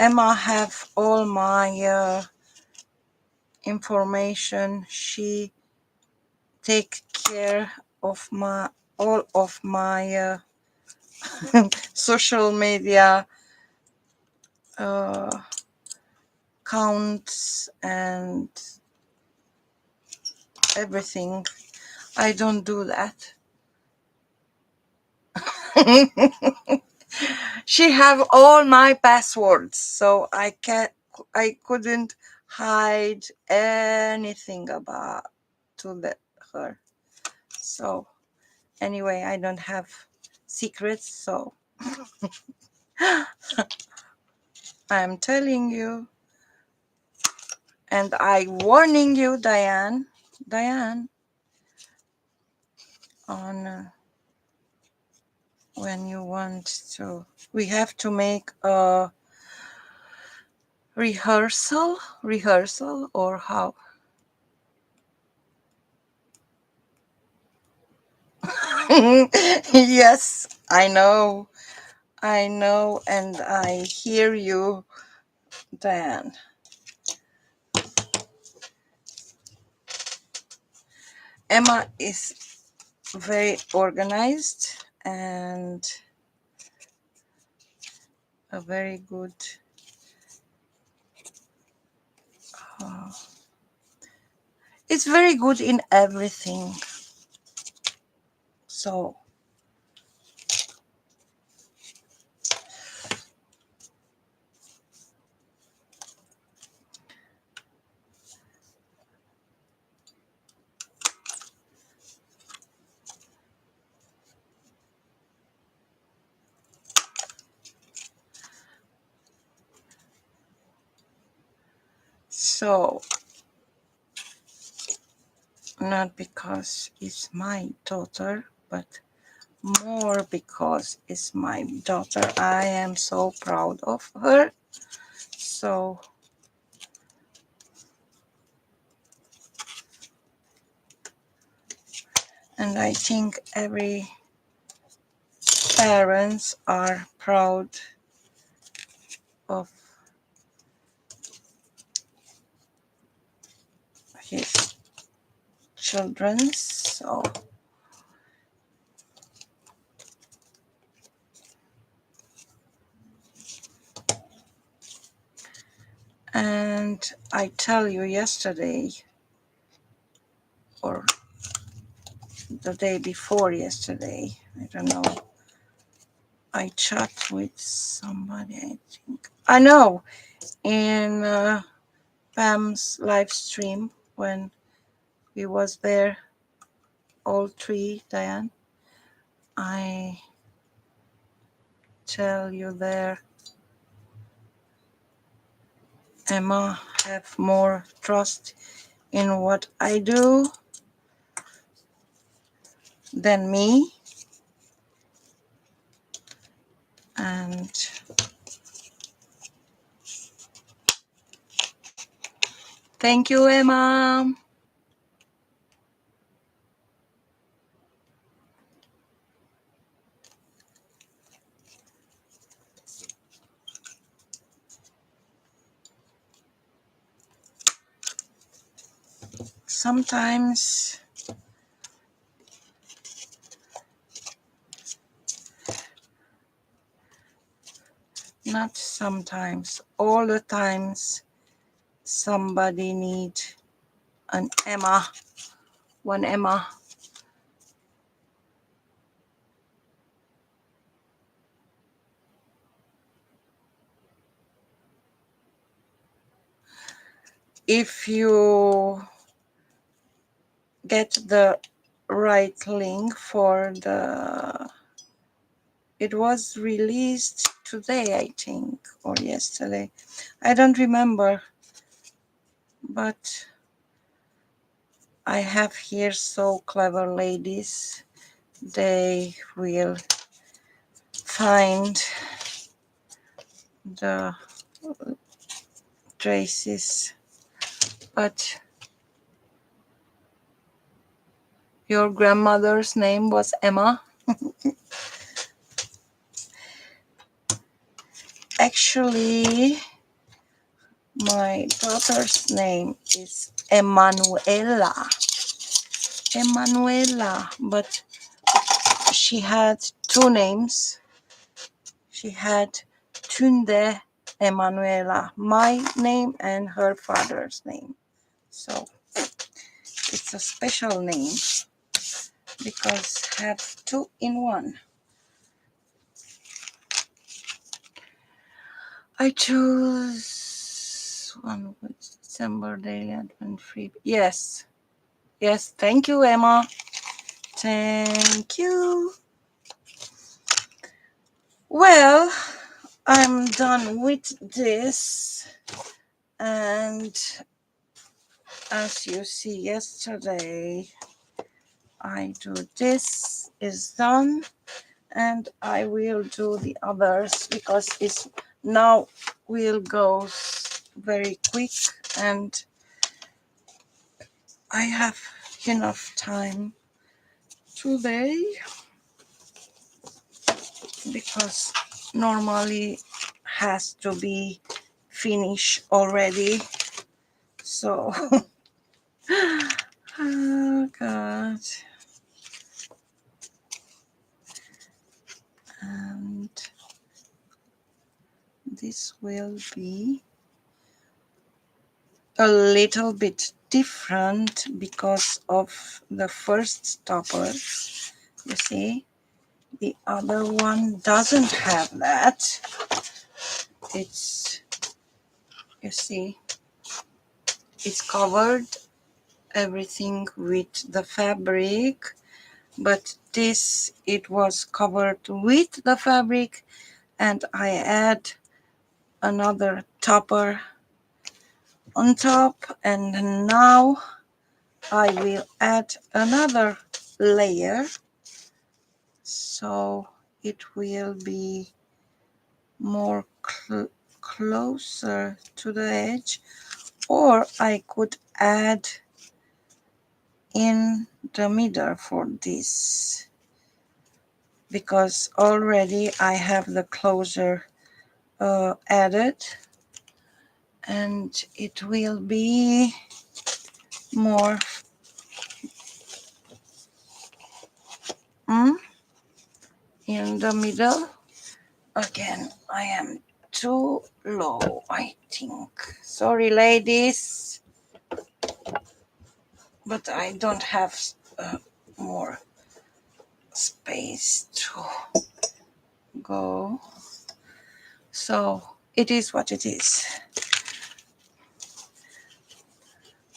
Emma have all my information. She take care of my all of my social media counts and everything. I don't do that. She have all my passwords, so I couldn't hide anything about her. So anyway, I don't have secrets, so I'm telling you, and I warning you, Diane, on when you want to, we have to make a rehearsal, or how? Yes, I know, and I hear you, Diane. Emma is very organized and a very good it's very good in everything. So not because it's my daughter, but more because it's my daughter. I am so proud of her. So and I think every parents are proud of his children. So and I tell you yesterday or the day before yesterday, I don't know, I chat with somebody, I think. I know in Pam's live stream when we was there, all three, Diane. I tell you there, Emma have more trust in what I do than me. And thank you, Emma. Sometimes, not sometimes, all the times, somebody need an Emma, one Emma. If you get the right link for the, it was released today, I think, or yesterday. I don't remember, but I have here so clever ladies. They will find the traces. But your grandmother's name was Emma? Actually, my daughter's name is Emanuela. Emanuela, but she had two names. She had Tunde Emanuela, my name and her father's name. So it's a special name because have two in one. I choose one with December daily Advent free. Yes. Yes. Thank you, Emma. Thank you. Well, I'm done with this. And as you see yesterday, I do this is done. And I will do the others because it's now will go very quick and I have enough time today because normally has to be finished already. So, oh God. And this will be a little bit different because of the first stopper. You see, the other one doesn't have that. It's, you see, it's covered everything with the fabric, but this, it was covered with the fabric and I add another topper on top, and now I will add another layer so it will be more closer to the edge, or I could add in the middle for this because already I have the closure added and it will be more in the middle. Again, I am too low, I think. Sorry, ladies, but I don't have more space to go. So it is what it is.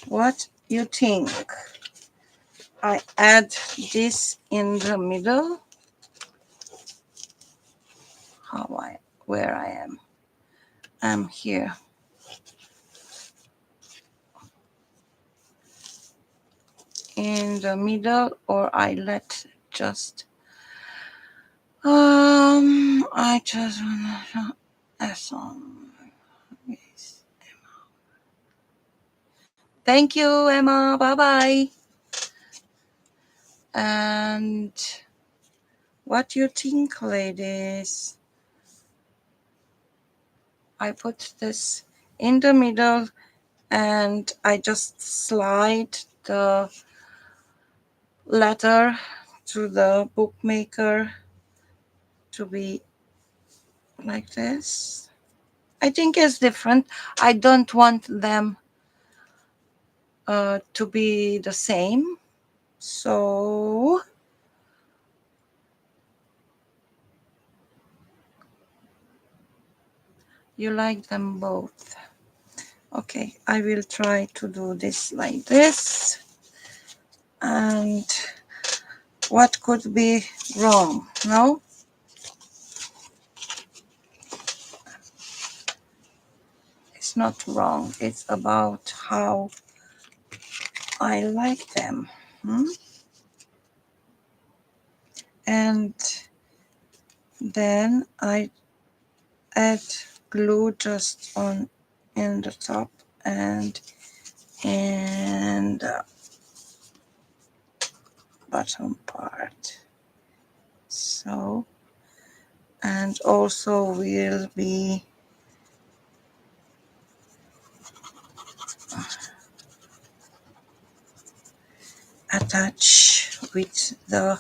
What you think? I add this in the middle. Where I am. I'm here. In the middle, or I let just I just wanna add some. Yes. Thank you, Emma. Bye bye. And what do you think, ladies? I put this in the middle and I just slide the letter to the bookmaker to be like this. I think it's different. I don't want them to be the same. So you like them both. Okay, I will try to do this like this. And what could be wrong? No? It's not wrong. It's about how I like them. And then I add glue just on in the top and in the bottom part. So, and also will be attached with the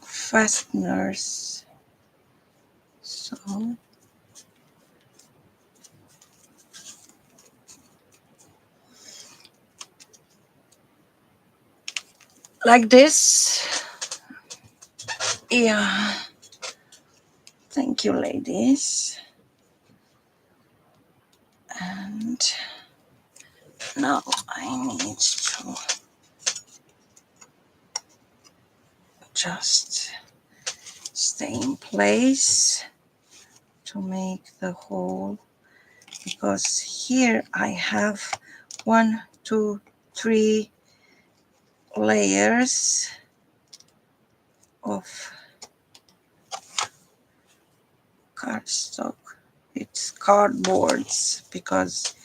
fasteners. So like this. Yeah. Thank you, ladies. And now I need to just stay in place to make the hole, because here I have 1, 2, 3 layers of cardstock. It's cardboards because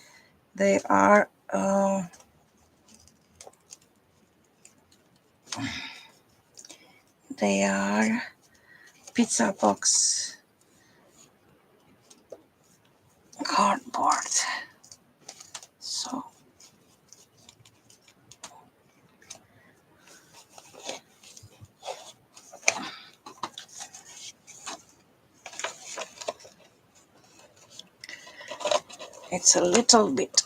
they are pizza box cardboard. So it's a little bit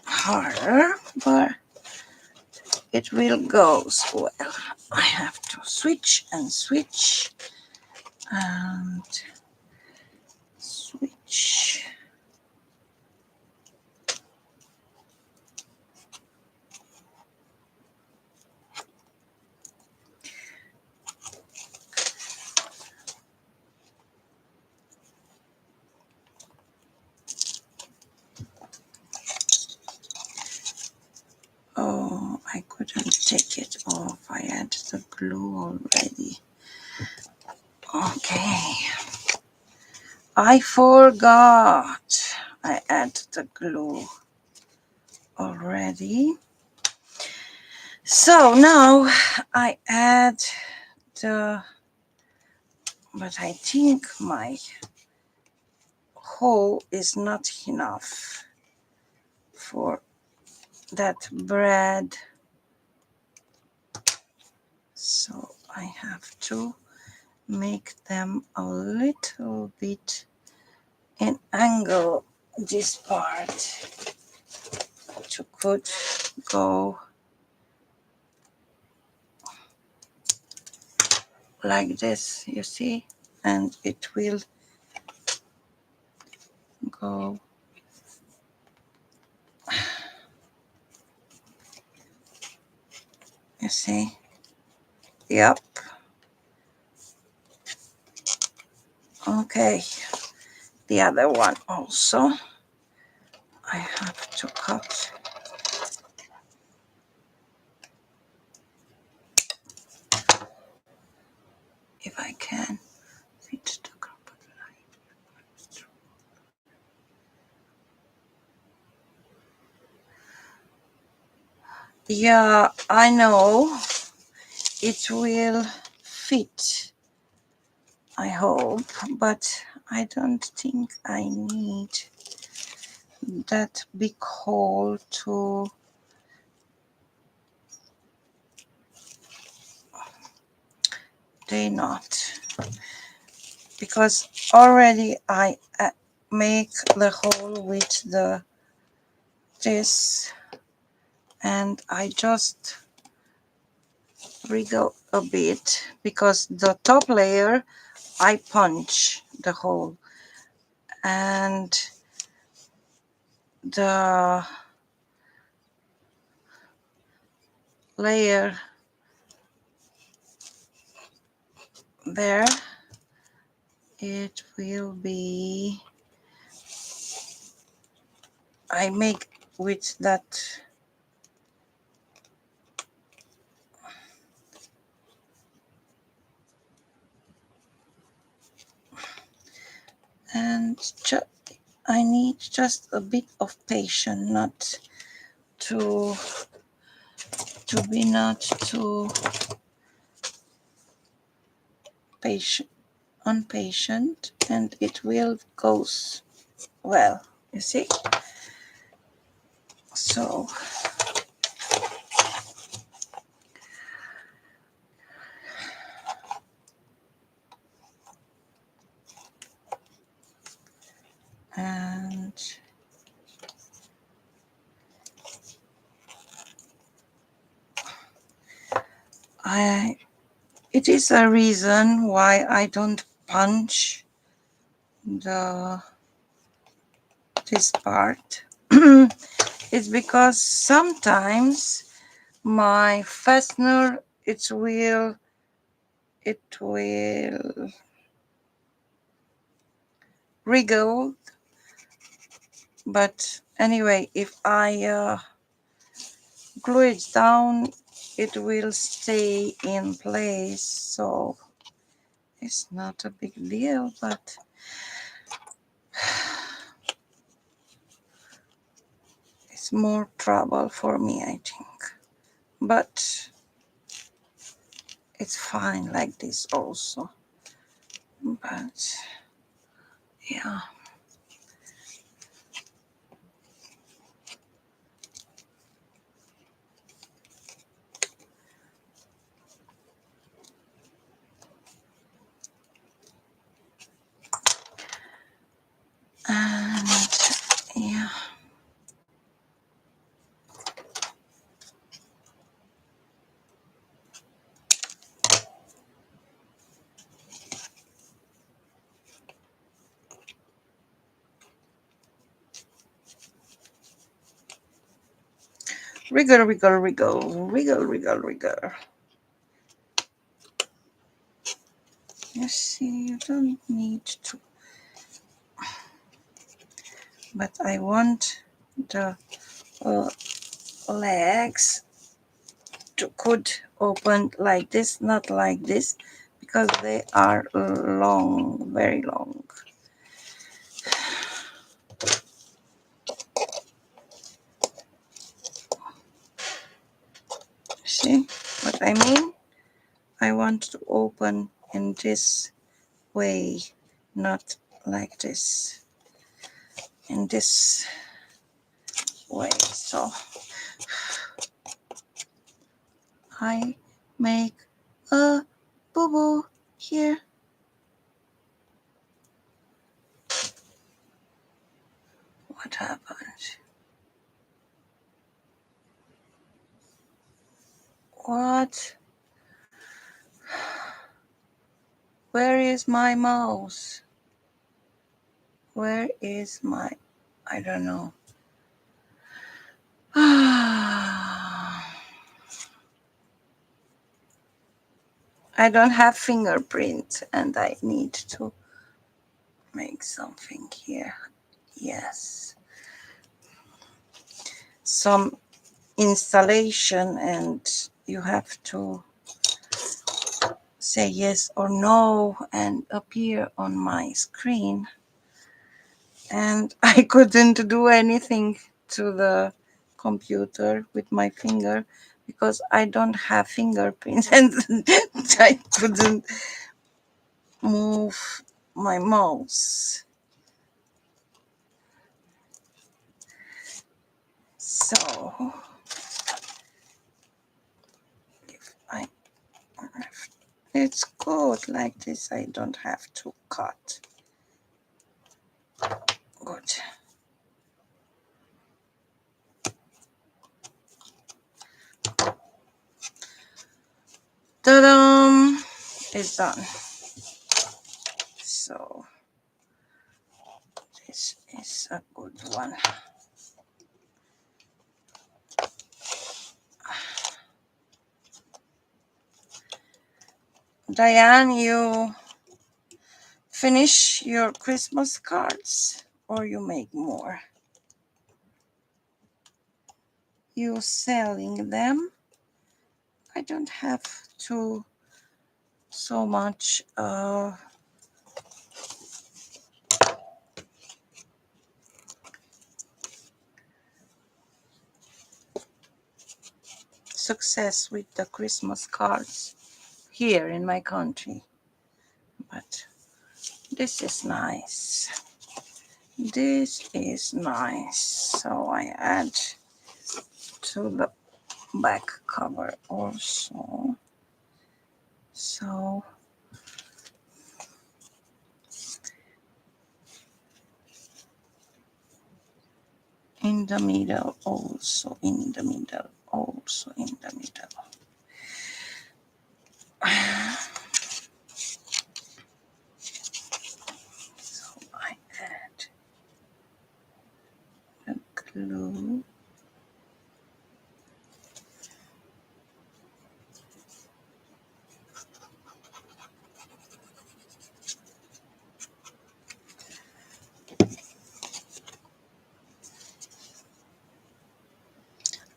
harder, but it will go well. I have to switch and switch and switch. Oh, I couldn't take it off. I had the glue already. Okay. I forgot. I add the glue already. So now I add the, but I think my hole is not enough for that bread. So I have to make them a little bit in angle, this part to could go like this, you see, and it will go. You see? Yep. Okay. The other one also. I have to cut. If I can fit the carpet line. Yeah, I know it will fit, I hope, but I don't think I need that big hole to. They not, because already I make the hole with the this, and I just wriggle a bit because the top layer I punch the hole, and the layer there, it will be, I make with that, and I need just a bit of patience, not to be not too patient, impatient, and it will goes well, you see. So and it is a reason why I don't punch this part. It's because sometimes my fastener it will wriggle, but anyway, if I glue it down, it will stay in place, so it's not a big deal, but it's more trouble for me, I think. But it's fine like this also. But yeah. And yeah. Wriggle, wriggle, wriggle, wriggle, wriggle, wriggle. You see, you don't need to. But I want the legs to could open like this, not like this, because they are long, very long. See what I mean? I want to open in this way, not like this, in this way. So I make a boo-boo here. What happened? What? Where is my mouse? Where is my, I don't know. I don't have fingerprint and I need to make something here. Yes. Some installation and you have to say yes or no and appear on my screen. And I couldn't do anything to the computer with my finger because I don't have fingerprints and I couldn't move my mouse. So if I, it's good like this, I don't have to cut. Good. Ta-da! It's done. So this is a good one. Diane, you finish your Christmas cards or you make more? You selling them? I don't have to so much success with the Christmas cards here in my country, but this is nice. This is nice. So I add to the back cover also. So in the middle also, in the middle also, in the middle. So I add the glue.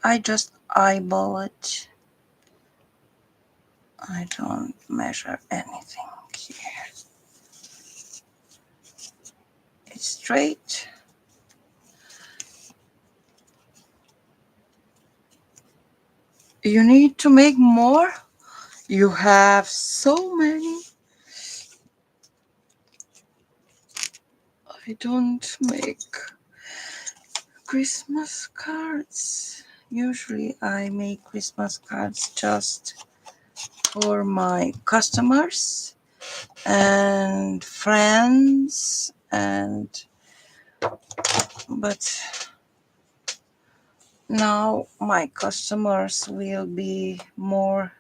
I just eyeball it. I don't measure anything here. It's straight. You need to make more? You have so many. I don't make Christmas cards. Usually I make Christmas cards just for my customers and friends but now my customers will be more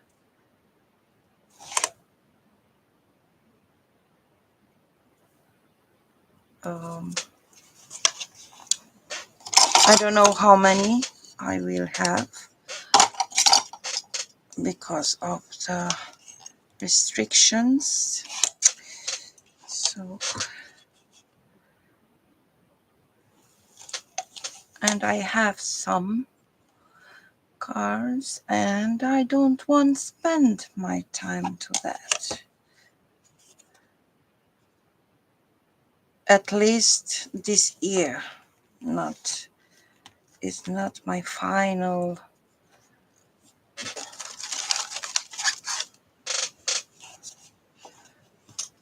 I don't know how many I will have because of the restrictions. So, and I have some cards and I don't want to spend my time to that. At least this year. Not, it's not my final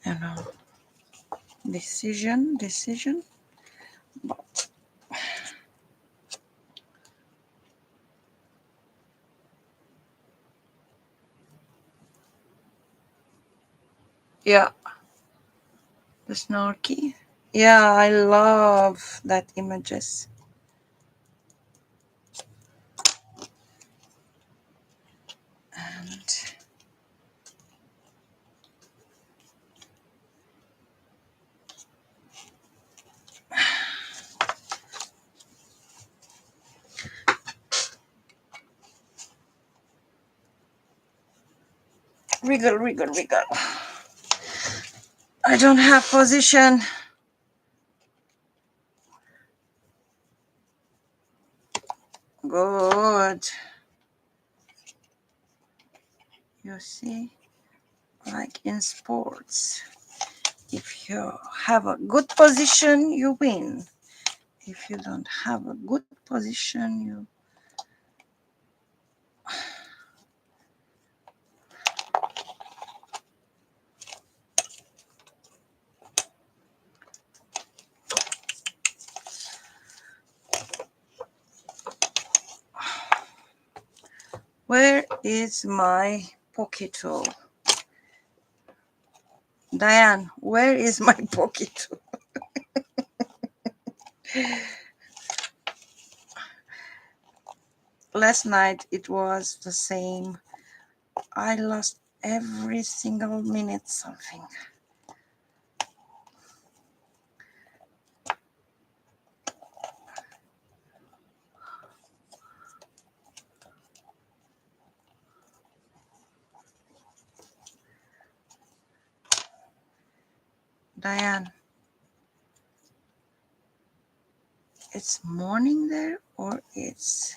you know decision, but yeah, the snarky. Yeah, I love that images. And Wriggle, wriggle, wriggle. I don't have position. Good. You see, like in sports, if you have a good position, you win. If you don't have a good position, you... Where is my pocket tool? Diane, where is my pocket tool? Last night it was the same. I lost every single minute something. Diane, it's morning there or it's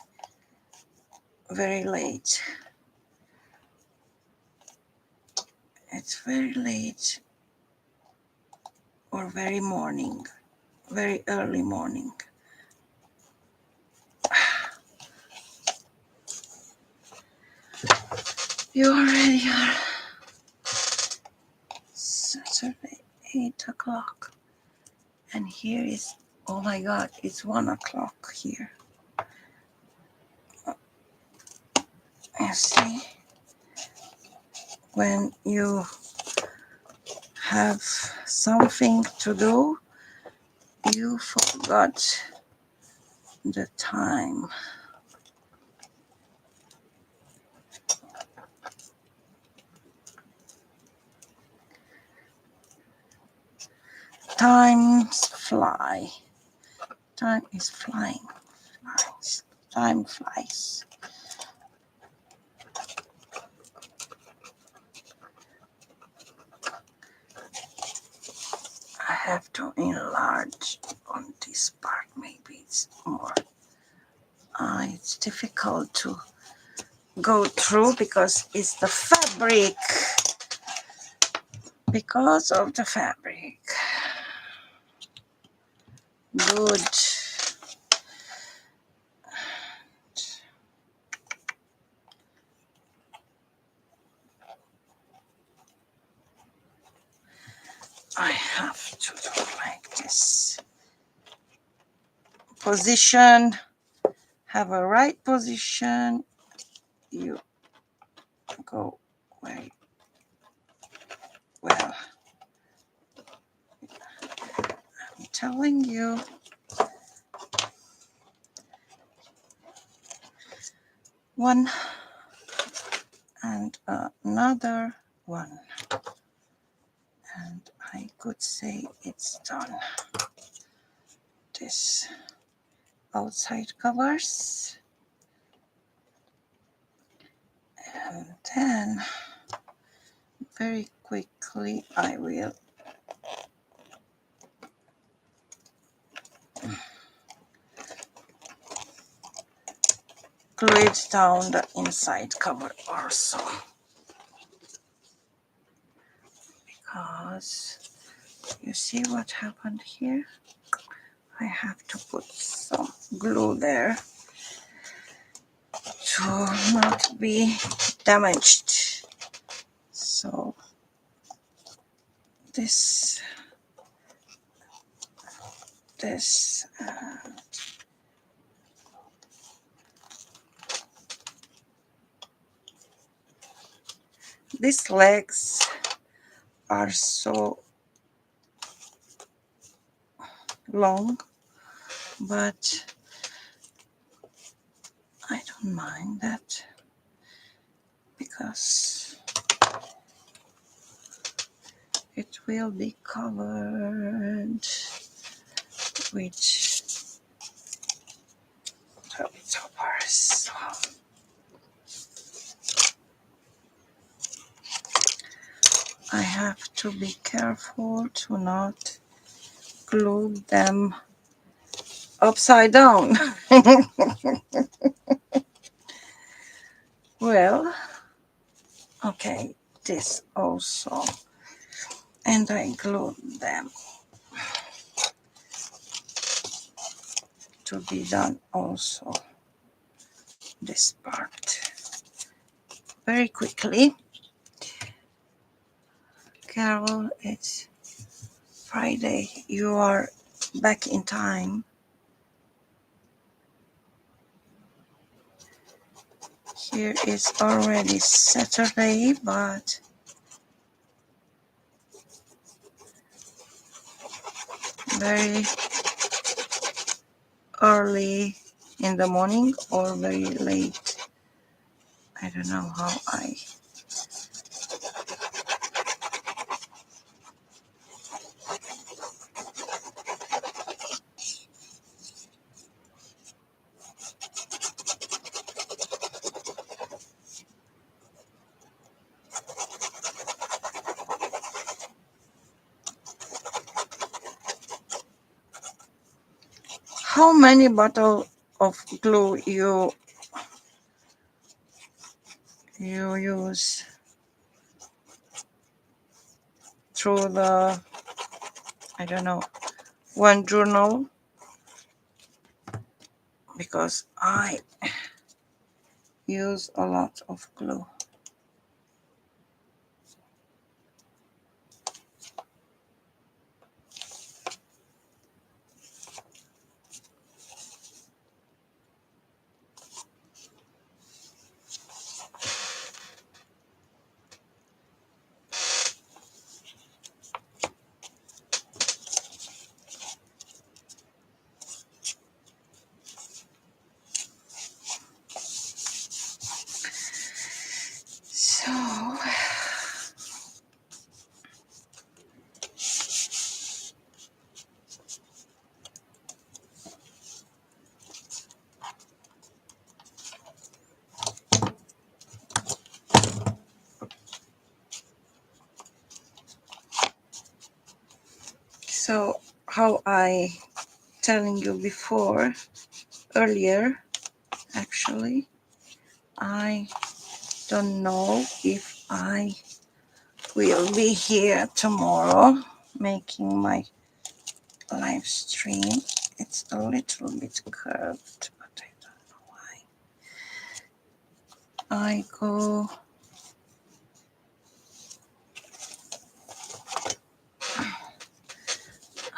very late? It's very late or very morning, very early morning. You already are Saturday, 8 o'clock. And here is, oh my God, it's 1 o'clock here. You see, when you have something to do, you forgot the time. Times fly. Time is flying. Time flies. I have to enlarge on this part. Maybe it's more. It's difficult to go through because it's the fabric. Because of the fabric. Good. I have to do like this. Position. Have a right position. You go very well. I'm telling you. One and another one. And I could say it's done. This outside covers. And then very quickly I will glue it down the inside cover also. Because you see what happened here? I have to put some glue there to not be damaged. So this these legs are so long, but I don't mind that because it will be covered with toppers. I have to be careful to not glue them upside down. Well, okay, this also. And I glued them to be done also. This part very quickly. Carol, it's Friday. You are back in time. Here is already Saturday, but very early in the morning or very late. I don't know how many bottles of glue you use through the, I don't know, one journal, because I use a lot of glue. So how I telling you before, earlier, actually, I don't know if I will be here tomorrow making my live stream. It's a little bit curved, but I don't know why.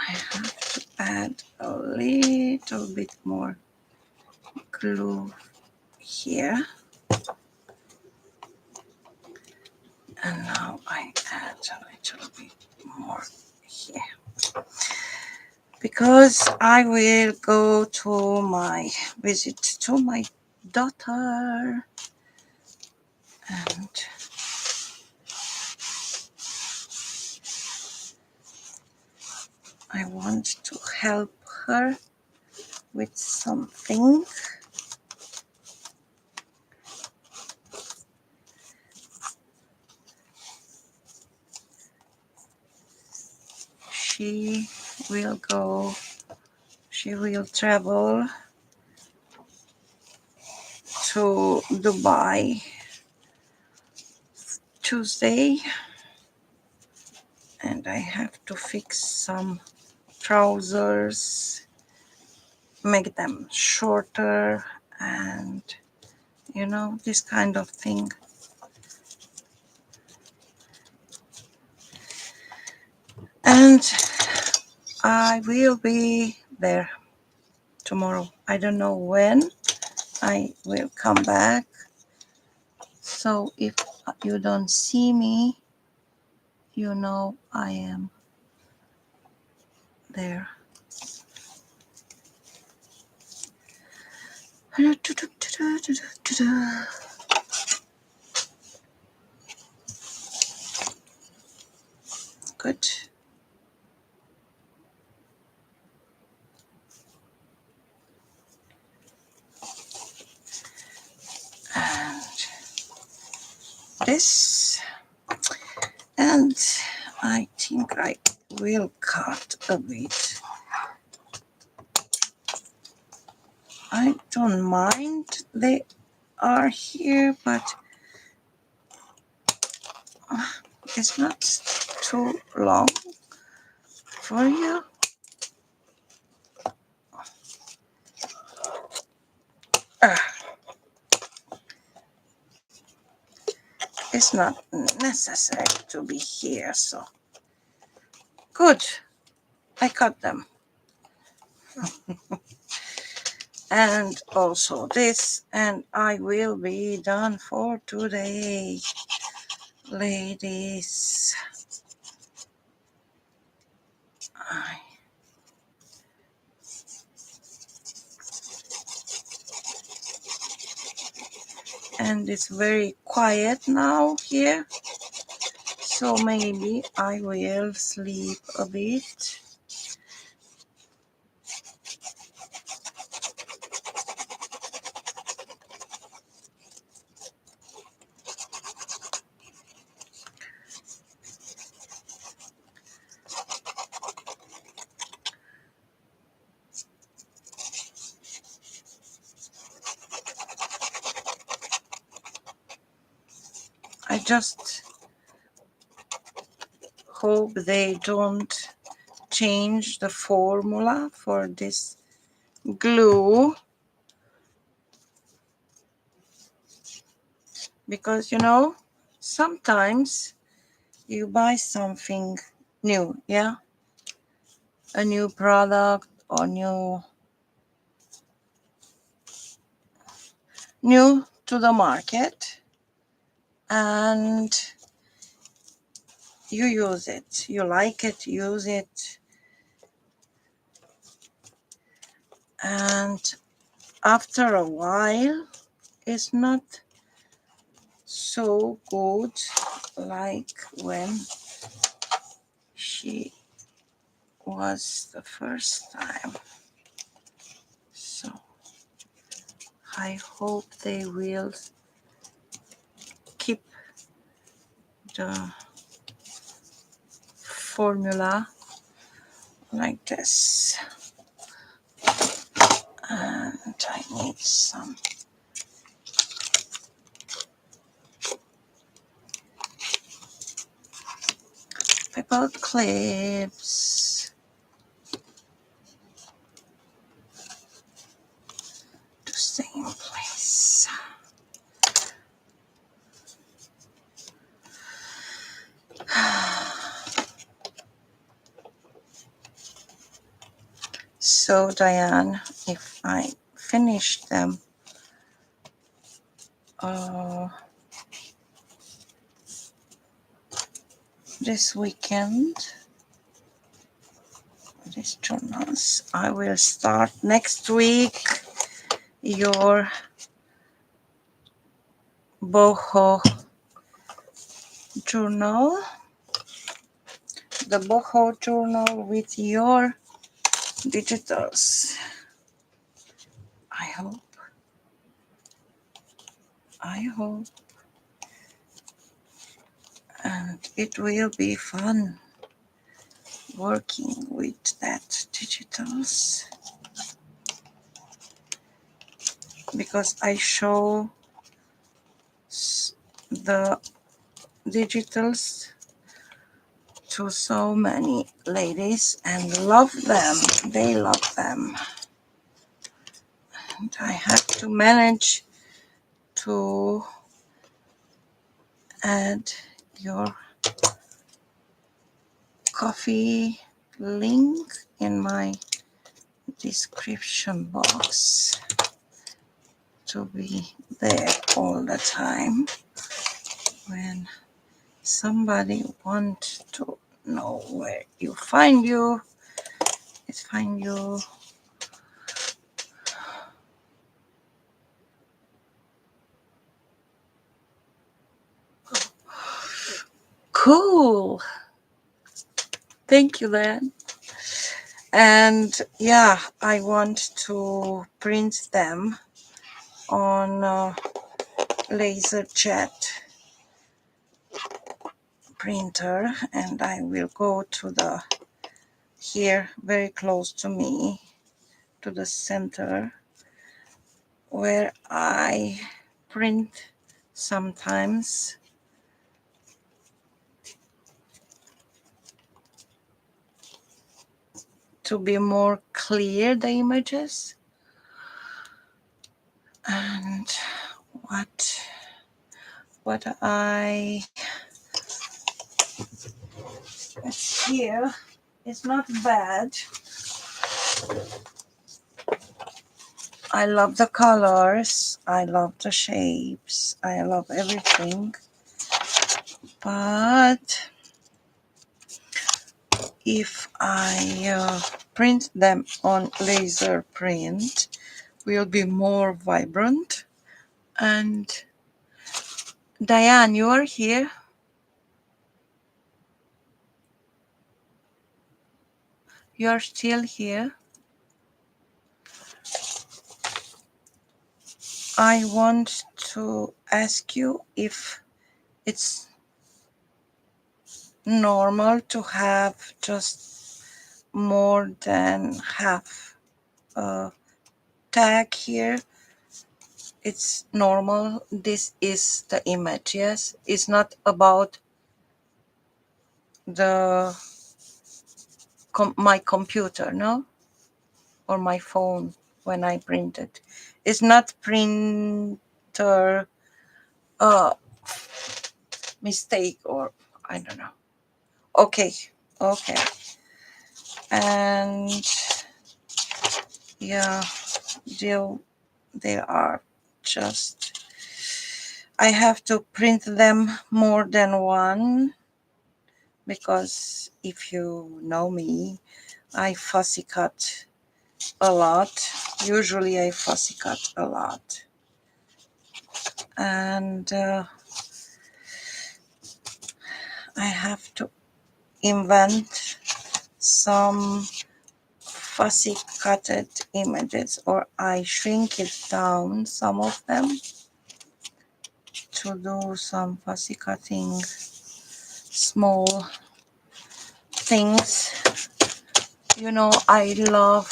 I have to add a little bit more glue here. And now I add a little bit more here. Because I will go to my visit to my daughter, and I want to help her with something. She will travel to Dubai Tuesday, and I have to fix some trousers, make them shorter, and this kind of thing. And I will be there tomorrow. I don't know when I will come back. So if you don't see me, I am there. Good. And this. And I think I will cut a bit. I don't mind they are here, but it's not too long for you. It's not necessary to be here, so good. I cut them. And also this, and I will be done for today, ladies. And it's very quiet now here, so maybe I will sleep a bit. I just hope they don't change the formula for this glue, because sometimes you buy something new, yeah, a new product or new to the market, and you use it, you like it, use it, and after a while it's not so good like when she was the first time. So I hope they will keep the formula like this. And I need some paper clips to stay in place. So Diane, if I finish them this weekend, these journals, I will start next week your boho journal, the boho journal with your digitals. I hope, and it will be fun working with that digitals, because I show the digitals to so many ladies and love them. They love them. And I have to manage to add your coffee link in my description box to be there all the time when somebody wants to know where you find you. It's find you. Cool. Thank you, then. And yeah, I want to print them on LaserJet printer, and I will go to the here very close to me, to the center where I print sometimes. To be more clear the images. And what I here is not bad. I love the colors, I love the shapes, I love everything, but if I print them on laser print, will be more vibrant. And Diane, you are here? You are still here? I want to ask you if it's normal to have just more than half a tag here. It's normal. This is the image, yes? It's not about the my computer, no? Or my phone when I print it. It's not printer mistake, or I don't know. Okay, okay. And yeah, they are just, I have to print them more than one, because if you know me, I fussy cut a lot. Usually I fussy cut a lot. And I have to invent some fussy cutted images, or I shrink it down, some of them, to do some fussy cutting small things. You know, I love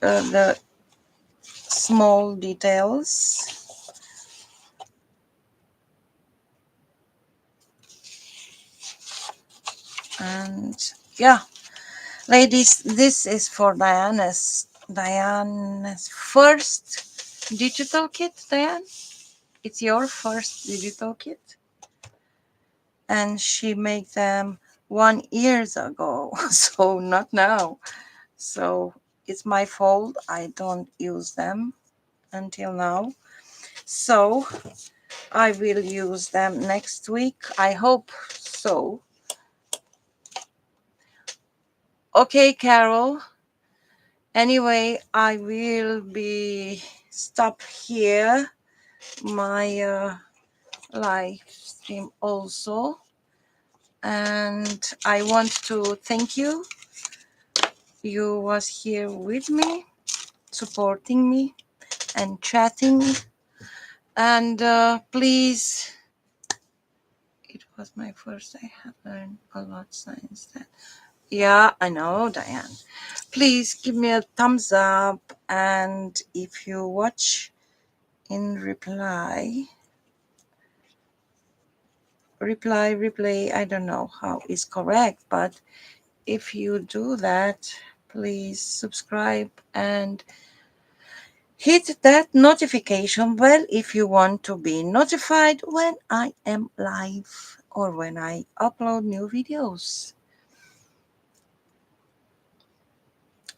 the small details. And yeah, ladies, this is for Diana's first digital kit. Diane, it's your first digital kit, and she made them 1 year ago, so not now. So it's my fault I don't use them until now. So I will use them next week. I hope so. Okay, Carol. Anyway, I will be stop here my live stream also. And I want to thank you. You was here with me, supporting me and chatting. And please, it was my first. I have learned a lot since then. Yeah, I know, Diane. Please give me a thumbs up, and if you watch in replay, I don't know how is correct, but if you do that, please subscribe and hit that notification bell if you want to be notified when I am live or when I upload new videos.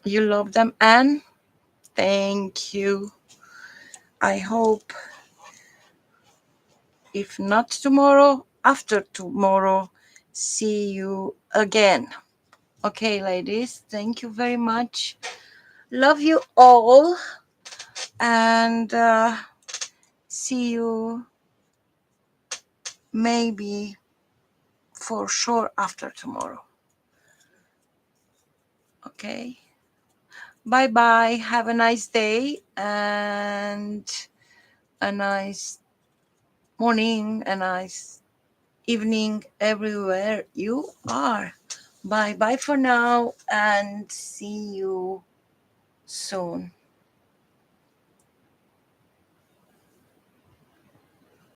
You love them, Anne? Thank you. I hope, if not tomorrow, after tomorrow, see you again. Okay, ladies, thank you very much. Love you all, and see you maybe for sure after tomorrow. Okay, bye bye. Have a nice day and a nice morning, a nice evening everywhere you are. Bye bye for now and see you soon.